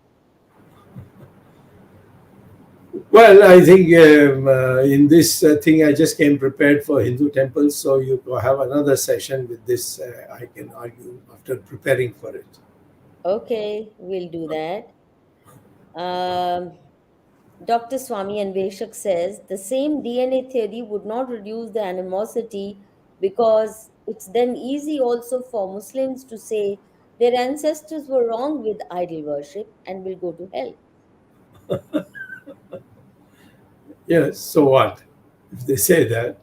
Well, I think in this thing, I just came prepared for Hindu temples. So you have another session with this, I can argue, after preparing for it. Okay, we'll do that. Um, Dr. Swami and Veshak says the same DNA theory would not reduce the animosity, because it's then easy also for Muslims to say their ancestors were wrong with idol worship and will go to hell. Yes, so what? If they say that,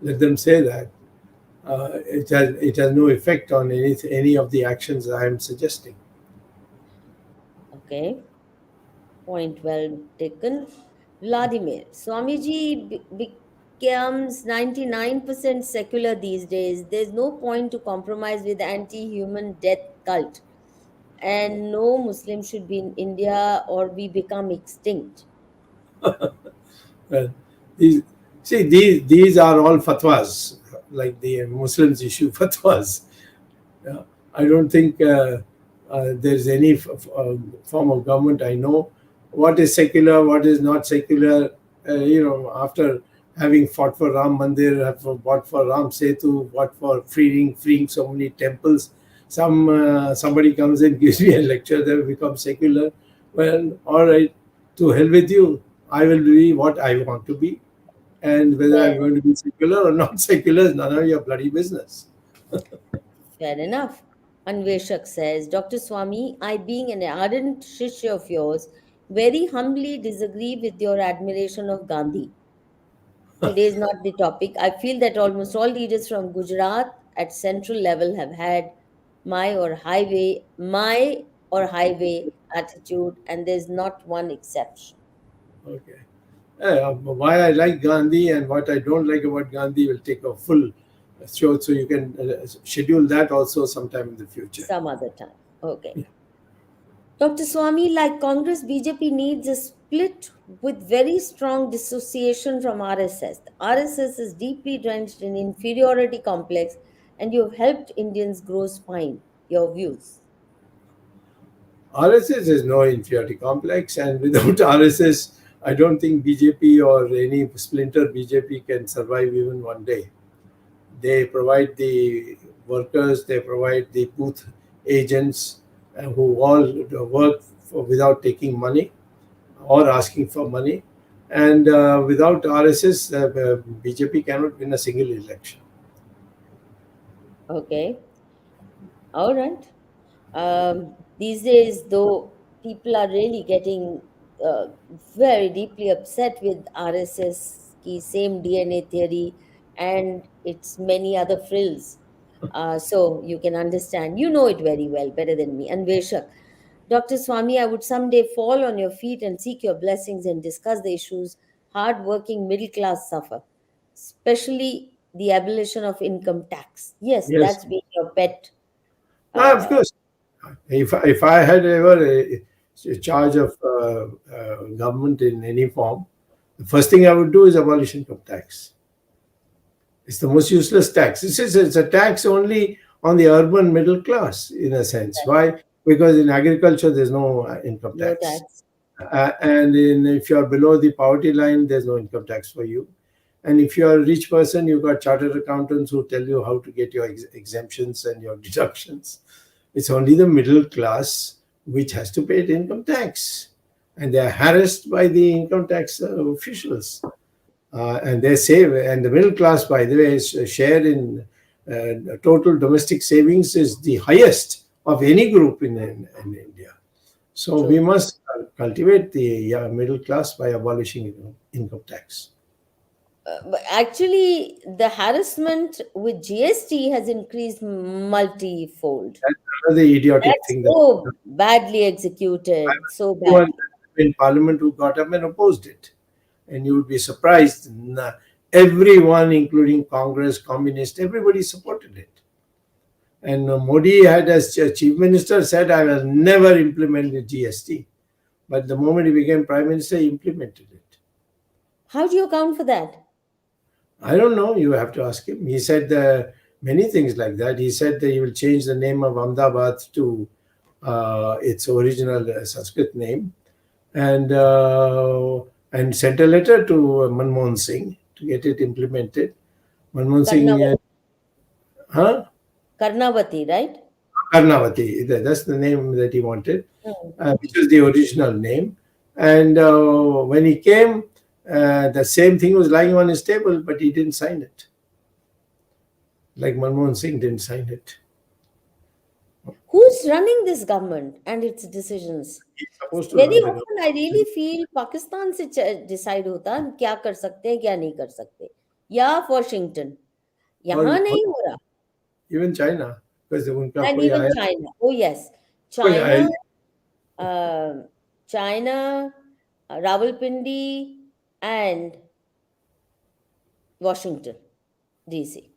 let them say that. It has no effect on any of the actions I am suggesting. Okay, point well taken. Vladimir, Swamiji becomes 99% secular these days. There's no point to compromise with anti-human death cult. And no Muslim should be in India or we become extinct. Well, these, these are all fatwas, like the Muslims issue fatwas. Yeah. I don't think there's any form of government I know. What is secular, what is not secular, after having fought for Ram Mandir, have fought for Ram Setu, fought for freeing so many temples, somebody comes and gives me a lecture that will become secular. Well, all right, to hell with you. I will be what I want to be. And whether I'm Fair, going to be secular or not secular is none of your bloody business. fair enough. Anveshak says, Dr. Swami, I, being an ardent shishya of yours, very humbly disagree with your admiration of Gandhi. Today is not the topic. I feel that almost all leaders from Gujarat at central level have had my or highway attitude, and there's not one exception. Okay. Why I like Gandhi and what I don't like about Gandhi will take a full show, so you can schedule that also sometime in the future. Some other time. Okay. Dr. Swami, like Congress, BJP needs a split with very strong dissociation from RSS. The RSS is deeply drenched in inferiority complex, and you have helped Indians grow spine. Your views. RSS is no inferiority complex, and without RSS, I don't think BJP or any splinter BJP can survive even one day. They provide the workers, they provide the booth agents who all work without taking money or asking for money. And without RSS, BJP cannot win a single election. Okay. All right. These days, though, people are really getting uh, very deeply upset with RSS ki same DNA theory and its many other frills. So you can understand. You know it very well, better than me. And Veshak, Dr. Swami, I would someday fall on your feet and seek your blessings and discuss the issues hard-working middle class suffer, especially the abolition of income tax. Yes, Yes. that's been your pet. Of Uh, course. If I had ever a charge of government in any form, the first thing I would do is abolish income tax. It's the most useless tax. It's a tax only on the urban middle class, in a sense. Why? Because in agriculture, there's no income no tax. tax. If you're below the poverty line, there's no income tax for you. And if you're a rich person, you've got chartered accountants who tell you how to get your exemptions and your deductions. It's only the middle class which has to pay the income tax. And they are harassed by the income tax officials. And they save, and the middle class, by the way, share in total domestic savings is the highest of any group in India. So we True. must cultivate the middle class by abolishing income tax. But actually, the harassment with GST has increased multifold. That's another idiotic That's thing that so badly executed, so everyone badly. in parliament who got up and opposed it. And you would be surprised, everyone, including Congress, Communist, everybody supported it. And Modi had, as chief minister, said, I will never implement the GST. But the moment he became prime minister, he implemented it. How do you account for that? I don't know. You have to ask him. He said many things like that. He said that he will change the name of Ahmedabad to its original Sanskrit name, and sent a letter to Manmohan Singh to get it implemented. Manmohan Singh, Karnavati, huh? Karnavati, right? Karnavati. That's the name that he wanted, Hmm. which is the original name. And when he came, the same thing was lying on his table, but he didn't sign it. Like Manmohan Singh didn't sign it. Who's running this government and its decisions? He's supposed to Very run the often I really feel Pakistan से decide होता हम क्या कर सकते हैं क्या नहीं कर सकते या वॉशिंगटन यहाँ government, नहीं हो रहा. even China, because उनका And कोई even आया China. Oh yes, कोई आया China, uh, China, Rawalpindi, and Washington DC.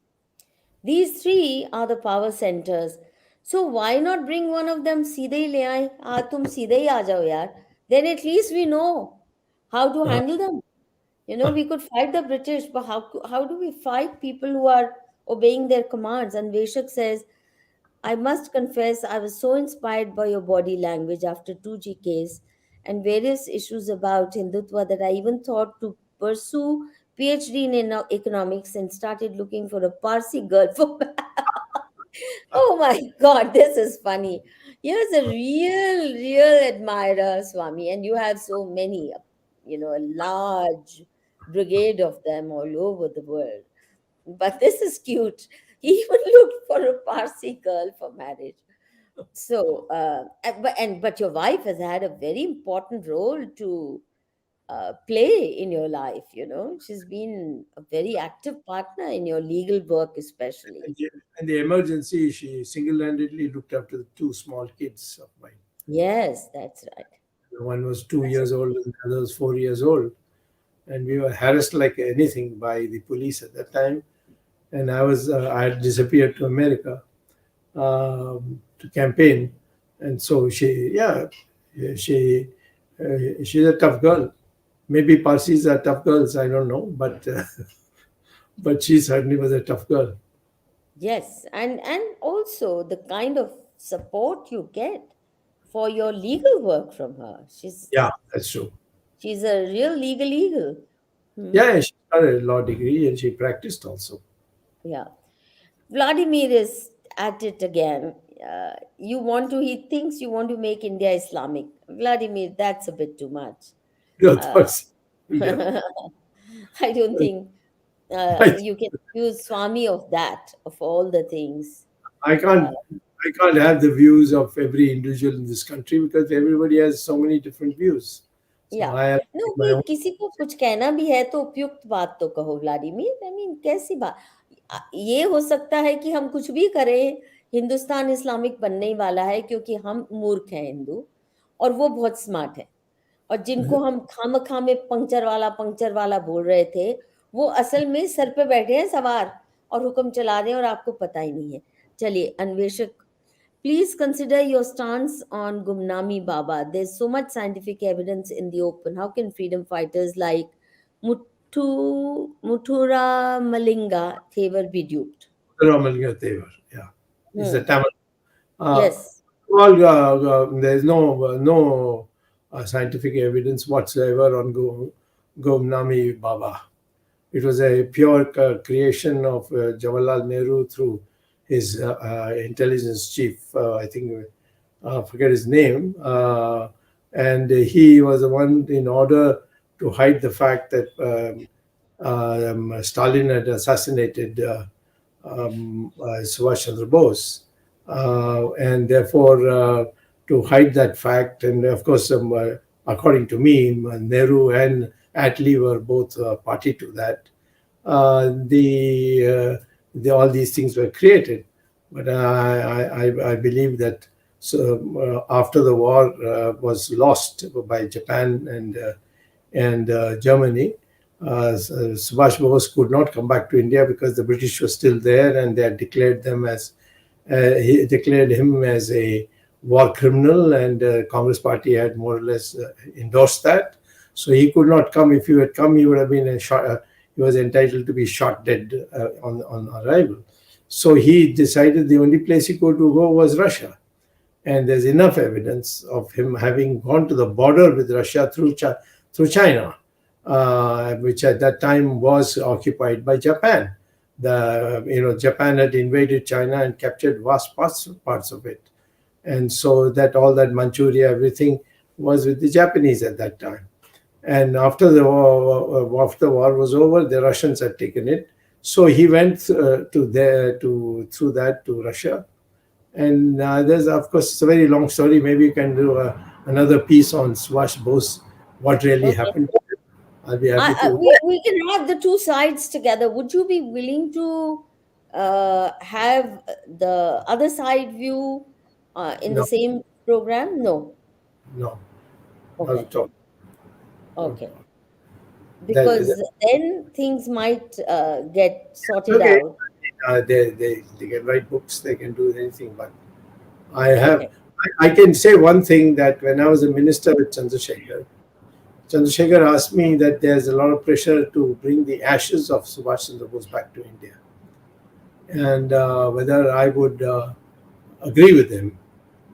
These three are the power centers. So why not bring one of them सीधे ही ले आए तुम सीधे ही आ जाओ यार. Then at least we know how to handle them. You know, we could fight the British, but how do we fight people who are obeying their commands? And Veshak says, I must confess, I was so inspired by your body language after 2G case and various issues about Hindutva that I even thought to pursue PhD in economics and started looking for a Parsi girl for. Oh my God, this is funny. Here's a real admirer, Swami, and you have so many, a large brigade of them all over the world. But this is cute. He even looked for a Parsi girl for marriage. So, but your wife has had a very important role to play in your life. You know, she's been a very active partner in your legal work, especially. And in the emergency, she single-handedly looked after the two small kids of mine. Yes, that's right. One was 2 years old and the other was 4 years old. And we were harassed like anything by the police at that time. And I had disappeared to America to campaign. And so she, she's a tough girl. Maybe Parsis are tough girls, I don't know, but she certainly was a tough girl. Yes, and also the kind of support you get for your legal work from her. Yeah, that's true. She's a real legal eagle. Hmm. Yeah, she got a law degree and she practiced also. Yeah. Vladimir is at it again. He thinks you want to make India Islamic. Vladimir, that's a bit too much. Your Uh, thoughts? Yeah. I don't think I, you can use Swami of that, of all the things. I Uh, can't I can't have the views of every individual in this country because everybody has so many different views. So या I have no my कि own. किसी को कुछ कहना भी है तो उपयुक्त बात तो कहो व्लादिमीर आई मीन कैसी बात ये हो सकता है कि हम कुछ भी करें हिंदुस्तान इस्लामिक बनने ही वाला है क्योंकि हम मूर्ख हैं हिंदू और वो बहुत स्मार्ट है और जिनको हम खामखा में पंक्चर वाला बोल रहे थे वो असल में सर पे बैठे हैं सवार और हुक्म चला रहे हैं और आपको पता ही नहीं है चलिए अन्वेषक please consider your stance on Gumnami Baba. There's so much scientific evidence in the open. How can freedom fighters like Muthura Malinga Thevar be duped? Subramanian Thevar, yeah, is the Hmm. Tamil. Uh, Yes. well, there's no scientific evidence whatsoever on Gomnami Baba. It was a pure creation of Jawaharlal Nehru through his intelligence chief. I think forget his name, and he was the one in order to hide the fact that Stalin had assassinated Subhash Chandra Bose, and therefore to hide that fact, and of course, according to me, Nehru and Attlee were both party to that. All these things were created, but I believe that after the war was lost by Japan and Germany, Subhash Bose could not come back to India because the British were still there and they had declared he declared him as a war criminal, and Congress Party had more or less endorsed that. So he could not come. If he had come, he would have been he was entitled to be shot dead on arrival. So he decided the only place he could go was Russia. And there's enough evidence of him having gone to the border with Russia through China, which at that time was occupied by Japan. Japan had invaded China and captured vast parts of it, and so that all that Manchuria, everything was with the Japanese at that time. And after the war was over, the Russians had taken it. So he went through that to Russia. And there's, of course, it's a very long story. Maybe you can do another piece on Subhash Bose, what really Okay. happened. I'll be happy to. We can have the two sides together. Would you be willing to have the other side view in the No, same program? No. no, not Okay. at all. Okay. That is Because then things might get sorted okay. out. They can write books, they can do anything. But I Okay. can say one thing, that when I was a minister with Chandrasekhar asked me that there's a lot of pressure to bring the ashes of Subhash Chandra Bose back to India, and whether I would agree with him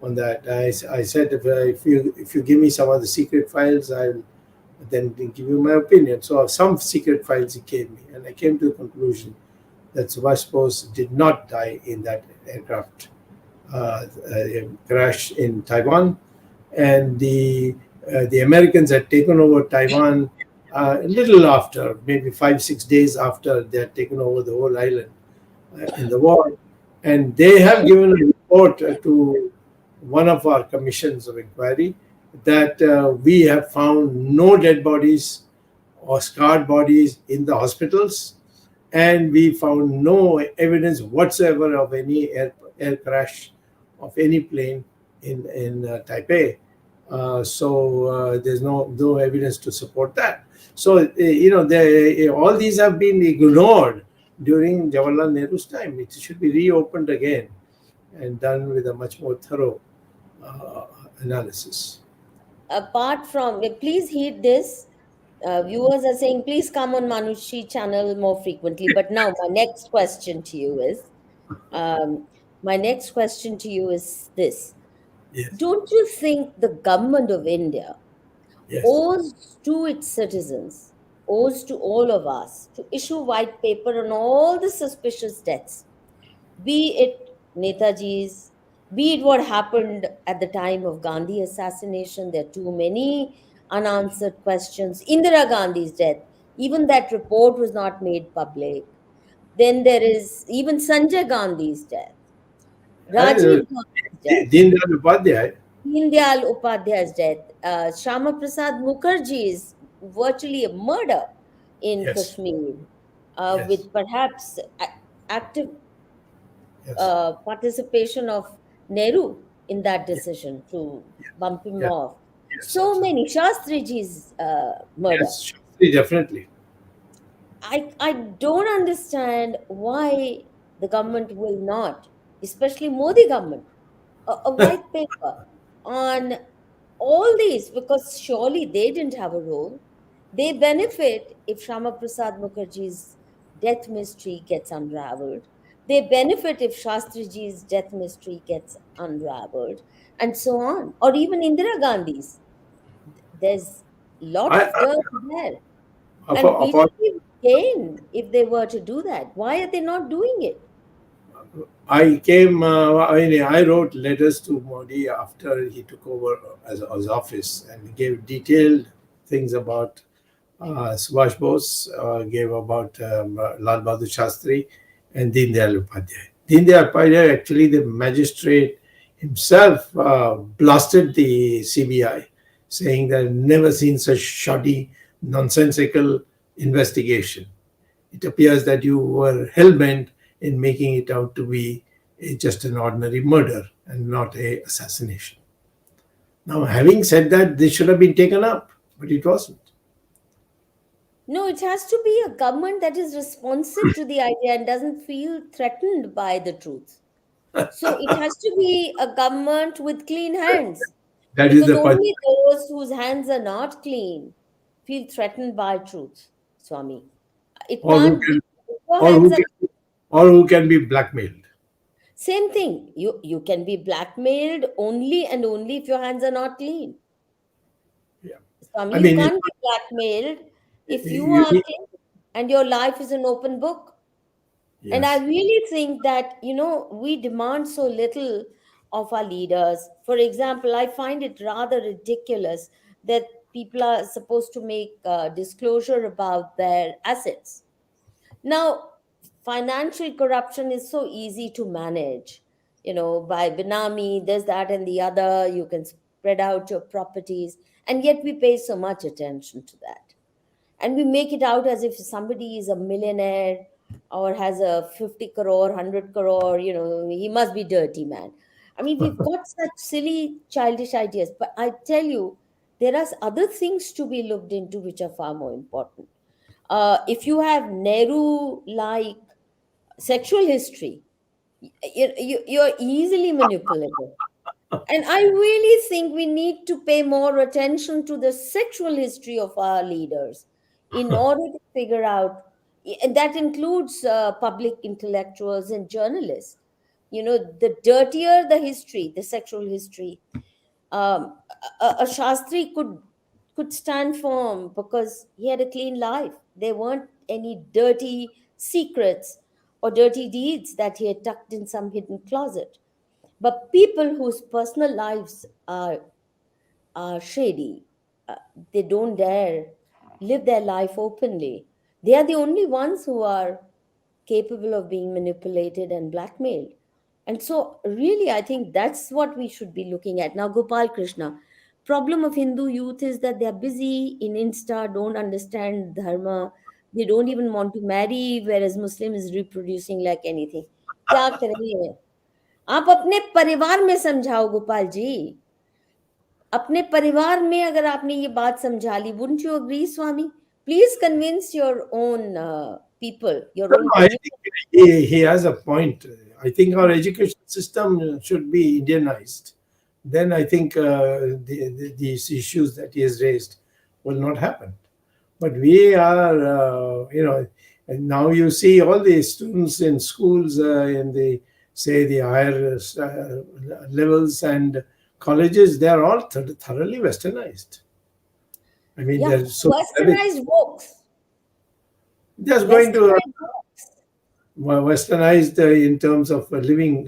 on that. I said, if you give me some of the secret files, I'll then give you my opinion. So some secret files he gave me, and I came to the conclusion that Subhash Bose did not die in that aircraft crash in Taiwan, and the Americans had taken over Taiwan a little after, maybe 5, 6 days after they had taken over the whole island in the war. And they have given a report to one of our commissions of inquiry that we have found no dead bodies or scarred bodies in the hospitals, and we found no evidence whatsoever of any air crash of any plane in Taipei. So there's no evidence to support that. So all these have been ignored during Jawaharlal Nehru's time. It should be reopened again and done with a much more thorough uh, analysis. Apart from, please heed this. Viewers are saying, please come on Manushi channel more frequently. But now, um, my next question to you is this: Yes, don't you think the government of India yes. owes to its citizens, owes to all of us, to issue white paper on all the suspicious deaths, be it Netaji's, be it what happened at the time of Gandhi assassination? There are too many unanswered questions. Indira Gandhi's death, even that report was not made public. Then there is even Sanjay Gandhi's death, And Rajiv Gandhi's death, Deen Dayal Upadhyay, Deen Dayal Upadhyay's death, Shyama Prasad Mukherjee's virtually a murder in yes, Kashmir, yes, with perhaps active yes, participation of Nehru in that decision to bump him yes, off. yes, So absolutely. many. Shastriji's murder. Yes, Shastri, definitely. I don't understand why the government will not, especially Modi government, a white paper on all these, because surely they didn't have a role. They benefit if Shama Prasad Mukherjee's death mystery gets unraveled. They benefit if Shastriji's death mystery gets unraveled, and so on. Or even Indira Gandhi's. There's a lot I, of dirt there. And upon, BJP would gain if they were to do that. Why are they not doing it? I came, I wrote letters to Modi after he took over as office and gave detailed things about Subhash Bose, gave about Lal Bahadur Shastri and Deen Dayal Upadhyay. Deen Dayal Upadhyay, actually, the magistrate himself blasted the CBI, saying that I've never seen such shoddy, nonsensical investigation. It appears that you were hell bent in making it out to be just an ordinary murder and not a assassination. Now, having said that, this should have been taken up, but it wasn't. No, it has to be a government that is responsive to the idea and doesn't feel threatened by the truth. So it has to be a government with clean hands, That is because the point. only those whose hands are not clean feel threatened by truth, Swami. It Or who can't be. can, Your or hands who are can, or who can be blackmailed. same thing. You can be blackmailed only and only if your hands are not clean. Yeah, Swami, I you mean, can't be blackmailed if you you, are clean and your life is an open book. And I yes. really think that, we demand so little of our leaders. For example, I find it rather ridiculous that people are supposed to make disclosure about their assets. Now, financial corruption is so easy to manage, by Benami, this, that, and the other. You can spread out your properties, and yet we pay so much attention to that, and we make it out as if somebody is a millionaire or has a 50 crore 100 crore, he must be dirty, man. I mean, we've got such silly childish ideas, but I tell you, there are other things to be looked into which are far more important. If you have Nehru like sexual history, you're easily manipulable. And I really think we need to pay more attention to the sexual history of our leaders in order to figure out, and that includes public intellectuals and journalists. The dirtier the history, the sexual history, a Shastri could stand firm because he had a clean life. There weren't any dirty secrets or dirty deeds that he had tucked in some hidden closet. But people whose personal lives are shady, uh, they don't dare. live their life openly. They are the only ones who are capable of being manipulated and blackmailed. And so, really, I think that's what we should be looking at. Now, Gopal Krishna, problem of Hindu youth is that they are busy in Insta, don't understand Dharma, they don't even want to marry, whereas Muslim is reproducing like anything. क्या करें? आप अपने परिवार में समझाओ गोपाल जी. अपने परिवार में अगर आपने ये बात समझा ली, wouldn't you agree, Swami? Please convince your own people, your No, own no, I community. think he has a point. I think our education system should be Indianized. Then I think these issues that he has raised will not happen. But we are, and now you see all the students in schools, in the, say, the higher levels and colleges, they are all thoroughly westernized. I mean, Yeah, they're so westernized works. just going to Westernized works. westernized in terms of living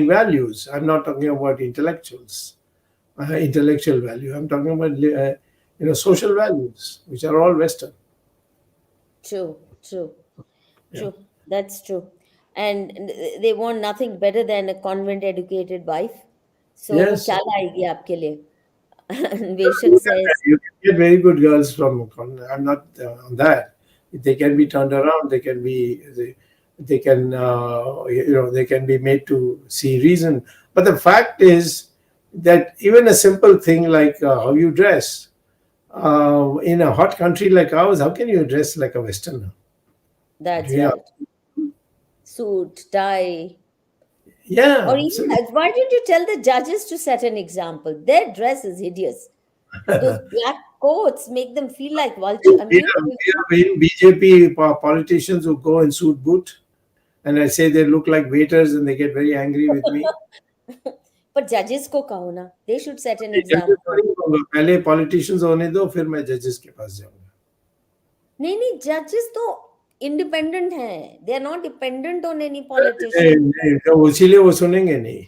values. I'm not talking about intellectual value. I'm talking about social values, which are all Western. True, true, Yeah. true. That's true. And they want nothing better than a convent educated wife. So वो Yes, क्या लाएगी आपके लिए? you Veshak says, can get very good girls from. I'm not on that. They can be turned around. They can be. They can. They can be made to see reason. But the fact is that even a simple thing like how you dress in a hot country like ours, how can you dress like a Westerner? that's Yeah, right. Suit, tie. Or yeah. even, why did you tell the judges to set an example? Their dress is hideous. Those black coats make them feel like vulture. I mean, We have BJP politicians who go in suit boot, and I say they look like waiters, and they get very angry with me. पर जजेस को कहो ना, they should set an जजेस को example. नहीं कहूंगा, पहले पॉलिटिशियंस होने दो, फिर मैं जजेस के पास जाऊंगा. नहीं नहीं, जजेस तो इंडिपेंडेंट हैं, they are not dependent on any नहीं, politician. नहीं, तो इसीलिए वो सुनेंगे नहीं.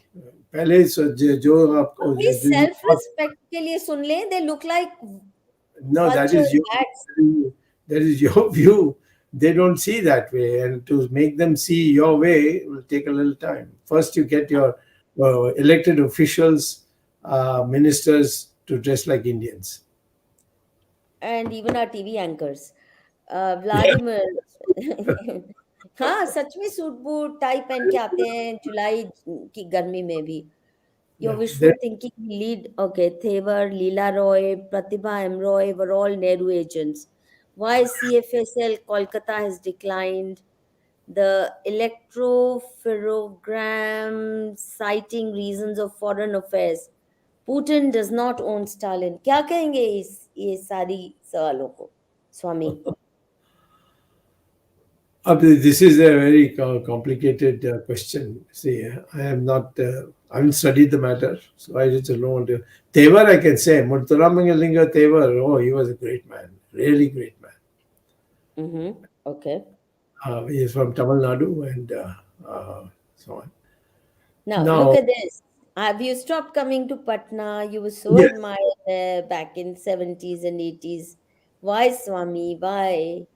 पहले जो आपको अपनी सेल्फ रिस्पेक्ट के लिए सुन ले, they look like no, vulture bats. that is your view. They don't see that way, and to make them see your way will take a little time. First, you get your elected officials, ministers to dress like Indians. And even our TV anchors. Yeah. Vladimir. हाँ, सच में suit boot tie पहन के आते हैं जुलाई की गर्मी में भी. Your Yeah. wishful thinking lead. Okay, Thevar, Leela Roy, Pratibha M. Roy were all Nehru agents. Why CFSL Kolkata has declined? The electropherogram citing reasons of foreign affairs. Putin does not own Stalin. क्या कहेंगे ये सारी सवालों को, स्वामी? This is a very complicated question. See, I am not. I haven't studied the matter, so I just don't want to. Tevar, I can say. Muttaramangalinga Tevar. Oh, he was a great man. Really great man. Mm-hmm. Okay. He is from Tamil Nadu and so on. Now, look Now, at this. Have you stopped coming to Patna? You were so yes. admired there back in 70s and 80s. Why, Swami? Why?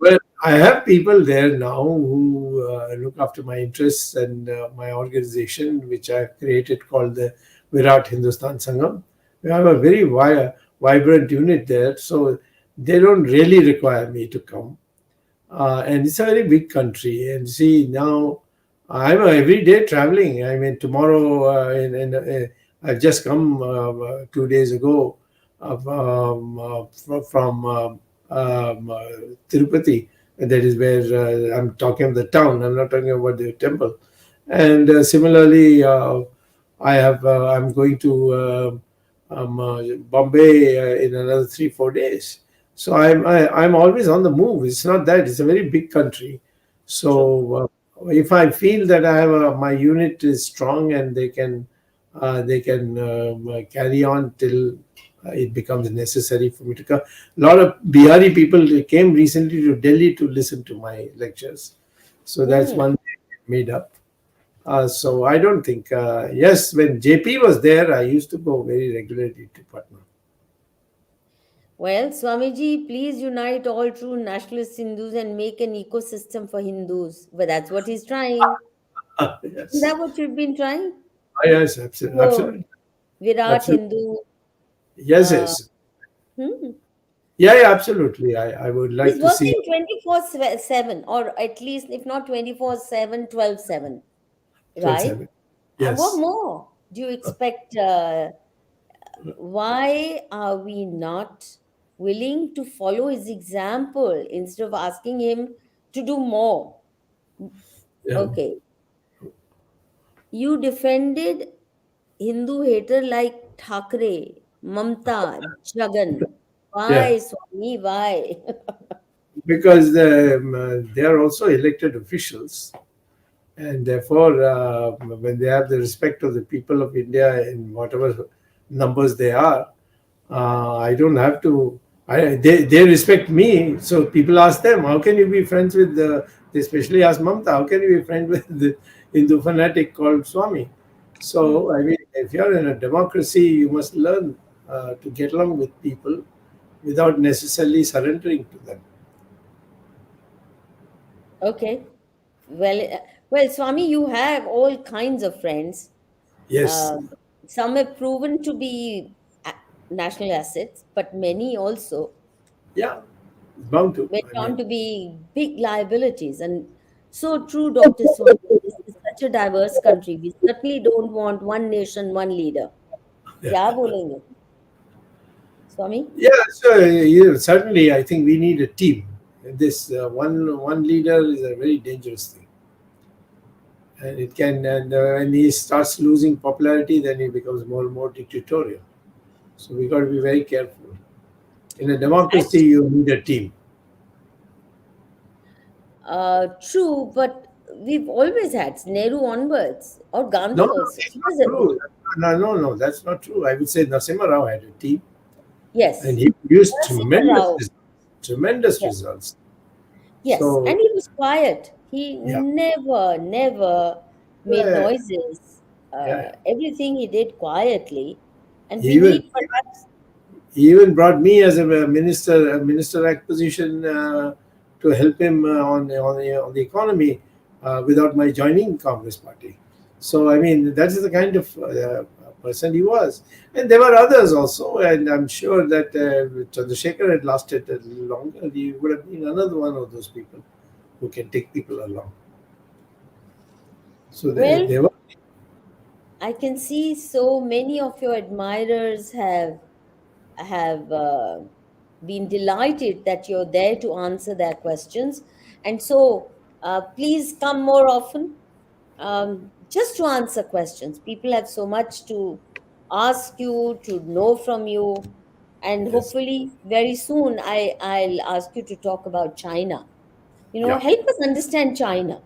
Well, I have people there now who look after my interests and my organization, which I've created called the Virat Hindustan Sangam. We have a very vibrant unit there, so they don't really require me to come. And it's a very big country. And see, now I'm every day traveling. I mean, tomorrow, I've just come 2 days ago from Tirupati. And that is where I'm talking of the town. I'm not talking about the temple. And similarly, I'm going to Bombay in another 3-4 days. So I'm always on the move. It's not that it's a very big country. So if I feel that I have my unit is strong and they can carry on till it becomes necessary for me to come. A lot of Bihari people came recently to Delhi to listen to my lectures. So that's one thing made up. So I don't think. Yes, when JP was there, I used to go very regularly to Patna. Well, Swamiji, please unite all true nationalist Hindus and make an ecosystem for Hindus. But that's what he's trying. Isn't Yes. that what you've been trying? Yes, absolutely. So, Absolutely. Virat Absolutely. Hindu. Yes, Uh, yes. hmm. Yeah, yeah, absolutely. I would like He's to see working 24/7, or at least, if not 24/7, 12/7, right? 12/7. And what Yes. more do you expect? Why are we not willing to follow his example instead of asking him to do more? Yeah. Okay, you defended Hindu hater like Thakre, Mamta, Jagan. Yeah. Why, Swami? Why? Because they are also elected officials, and therefore, when they have the respect of the people of India in whatever numbers they are, I don't have to. They respect me, so people ask them, "How can you be friends with the?" They especially ask Mamta, "How can you be friends with the Hindu fanatic called Swami?" Hmm. So, I mean, if you're in a democracy, you must learn to get along with people without necessarily surrendering to them. Okay. Well, well, Swami, you have all kinds of friends. Yes, Um, some have proven to be a- national assets, but many also yeah, it's bound to. went I on mean, to be big liabilities. And so true, Dr. Swami. This is such a diverse country. We certainly don't want one nation, one leader. क्या yeah, बोलेंगे, Swami? yeah. So certainly, I think we need a team. This one leader is a very dangerous thing, and it can. And when he starts losing popularity, then he becomes more and more dictatorial. So we got to be very careful. In a democracy, Actually, you need a team. true, but we've always had Nehru onwards, or No, Gandhi no, also. that's He not was a, true. No, no, no, that's not true. I would say Narasimha Rao had a team, and yes, he produced Narasimha Rao. tremendous Yeah. results. Yes, So and he was quiet. He yeah, never made yeah, noises. yeah. Yeah. Everything he did quietly, and He we even need perhaps. he even brought me as a minister act position to help him on the economy without my joining Congress party. So I mean that is the kind of person he was, and there were others also, and I'm sure that Chandrasekhar had lasted a little longer. He would have been another one of those people who can take people along. So Well, they were. I can see so many of your admirers have been delighted that you're there to answer their questions, and so please come more often, just to answer questions. People have so much to ask you, to know from you, and Yes, hopefully very soon I'll ask you to talk about China. yeah, Help us understand China.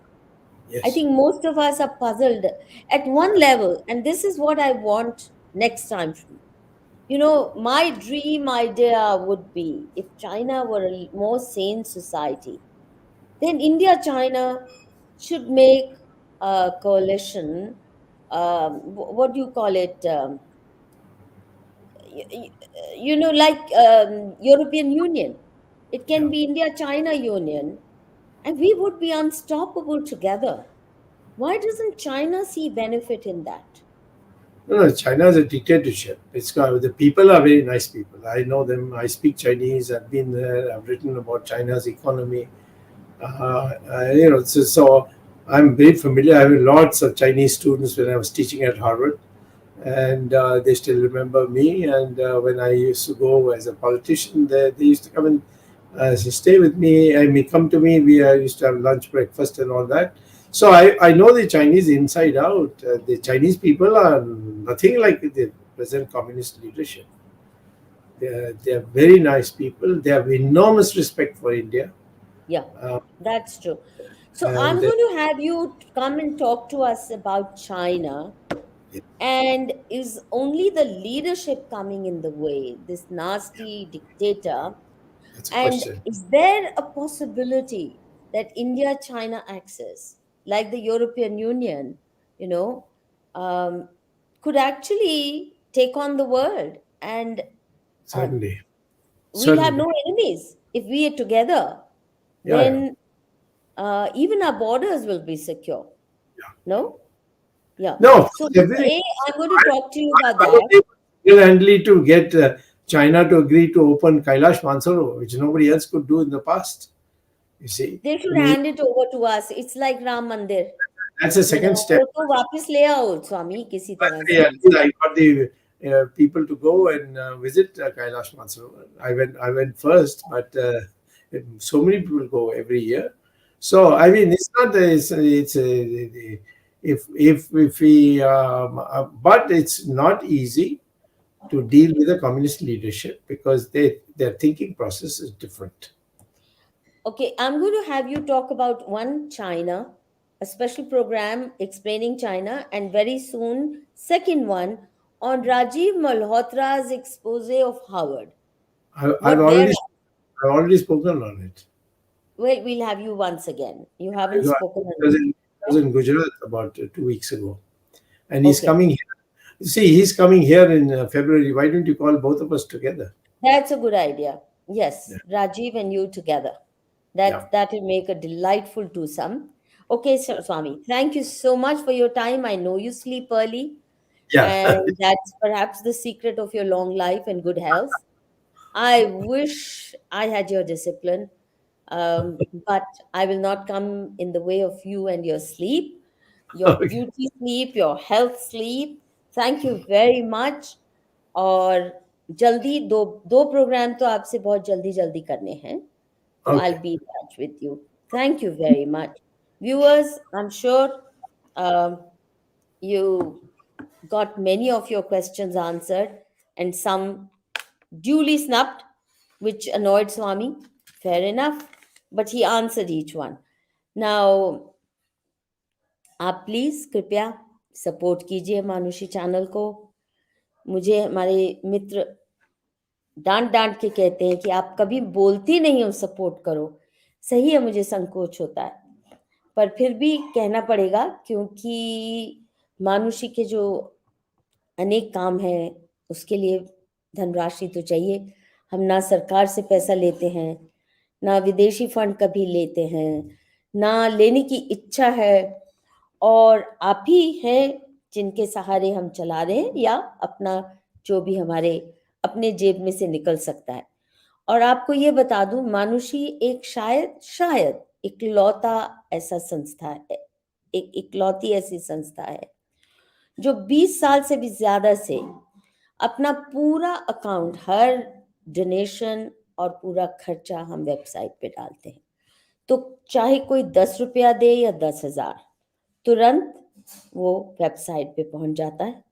I yes, think most of us are puzzled at one level, and this is what I want next time from you. My dream idea would be if China were a more sane society, then India China should make a coalition. What do you call it? y- y- like European Union. It yeah. can be India China Union, and we would be unstoppable together. Why doesn't China see benefit in that? No, no, China is a dictatorship. The people are very nice people. I know them. I speak Chinese. I've been there. I've written about China's economy. So I'm very familiar. I have lots of Chinese students when I was teaching at Harvard, and they still remember me. And when I used to go as a politician, they used to come and stay with me. I may come to me. We used to have lunch, breakfast, and all that. So I know the Chinese inside out. The Chinese people are nothing like the present communist leadership. They are very nice people. They have enormous respect for India. Yeah, Uh, that's true. So I'm and going to have you come and talk to us about China. yeah, And is only the leadership coming in the way, this nasty dictator? that's a And question. is there a possibility that India China axis, like the European Union, you know, um, could actually take on the world, and uh, Certainly. we'll have Certainly. no enemies if we are together. Yeah, yeah. Then even our borders will be secure. Yeah. No? Yeah. No, of So, course, everything. I'm going to talk to you about I was that. able single-handedly to get China to agree to open Kailash Mansaro, which nobody else could do in the past. You see, They I should mean, hand it over to us. It's like Ram Mandir. that's the You know, second step. वो तो वापस ले आओ स्वामी किसी तरह Actually, से. I got the people to go and visit Kailash Mansaro. I went first, but so many people go every year. So I mean, it's not that it's if we but it's not easy to deal with the communist leadership because their thinking process is different. Okay, I'm going to have you talk about one China, a special program explaining China, and very soon, second one on Rajiv Malhotra's expose of Howard. I've What there? I've already spoken on it. Well, we'll have you once again. You I haven't got, spoken it on it. was in Gujarat about 2 weeks ago, and he's Okay, coming here. See, he's coming here in February. Why don't you call both of us together? that's a good idea. Yeah, Yes, Rajiv and you together. yeah, That will make a delightful twosome. Okay, Sir Swami, thank you so much for your time. I know you sleep early, yeah. and that's perhaps the secret of your long life and good health. I wish I had your discipline, but I will not come in the way of you and your sleep, your Okay, beauty sleep, your health sleep. Thank you very much. और जल्दी दो programme तो आपसे बहुत जल्दी जल्दी करने हैं. So I'll okay, be in touch with you. Thank you very much. Viewers, I'm sure um, you got many of your questions answered and some duly snubbed, which annoyed Swami. Fair enough. But he answered each one. Now, आप please कृपया support कीजिए मानुषी channel को. मुझे हमारे मित्र डांट डांट के कहते हैं कि आप कभी बोलती नहीं हो सपोर्ट करो. सही है, मुझे संकोच होता है, पर फिर भी कहना पड़ेगा क्योंकि मानुषी के जो अनेक काम हैं उसके लिए धनराशि तो चाहिए. हम ना सरकार से पैसा लेते हैं, ना विदेशी फंड कभी लेते हैं, ना लेने की इच्छा है, और आप ही हैं जिनके सहारे हम चला रहे हैं या अपना जो भी हमारे अपने जेब में से निकल सकता है. और आपको ये बता दूं, मानुषी एक शायद इकलौता ऐसा संस्था है, एक इकलौती ऐसी संस्था है जो 20 साल से भी ज्यादा से अपना पूरा अकाउंट, हर डोनेशन और पूरा खर्चा हम वेबसाइट पे डालते हैं. तो चाहे कोई 10 रुपया दे या 10,000, तुरंत वो वेबसाइट पे पहुंच जाता है,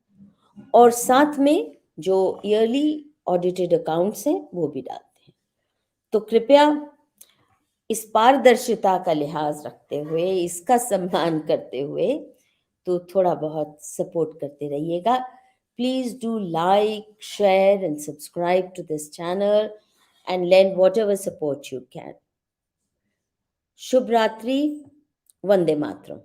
और साथ में जो ईयरली ऑडिटेड अकाउंट्स हैं वो भी डालते हैं. तो कृपया इस पारदर्शिता का लिहाज रखते हुए, इसका सम्मान करते हुए, तो थोड़ा बहुत सपोर्ट करते रहिएगा. Please do like, share and subscribe to this channel and lend whatever support you can. Shubh Ratri, Vande Matram.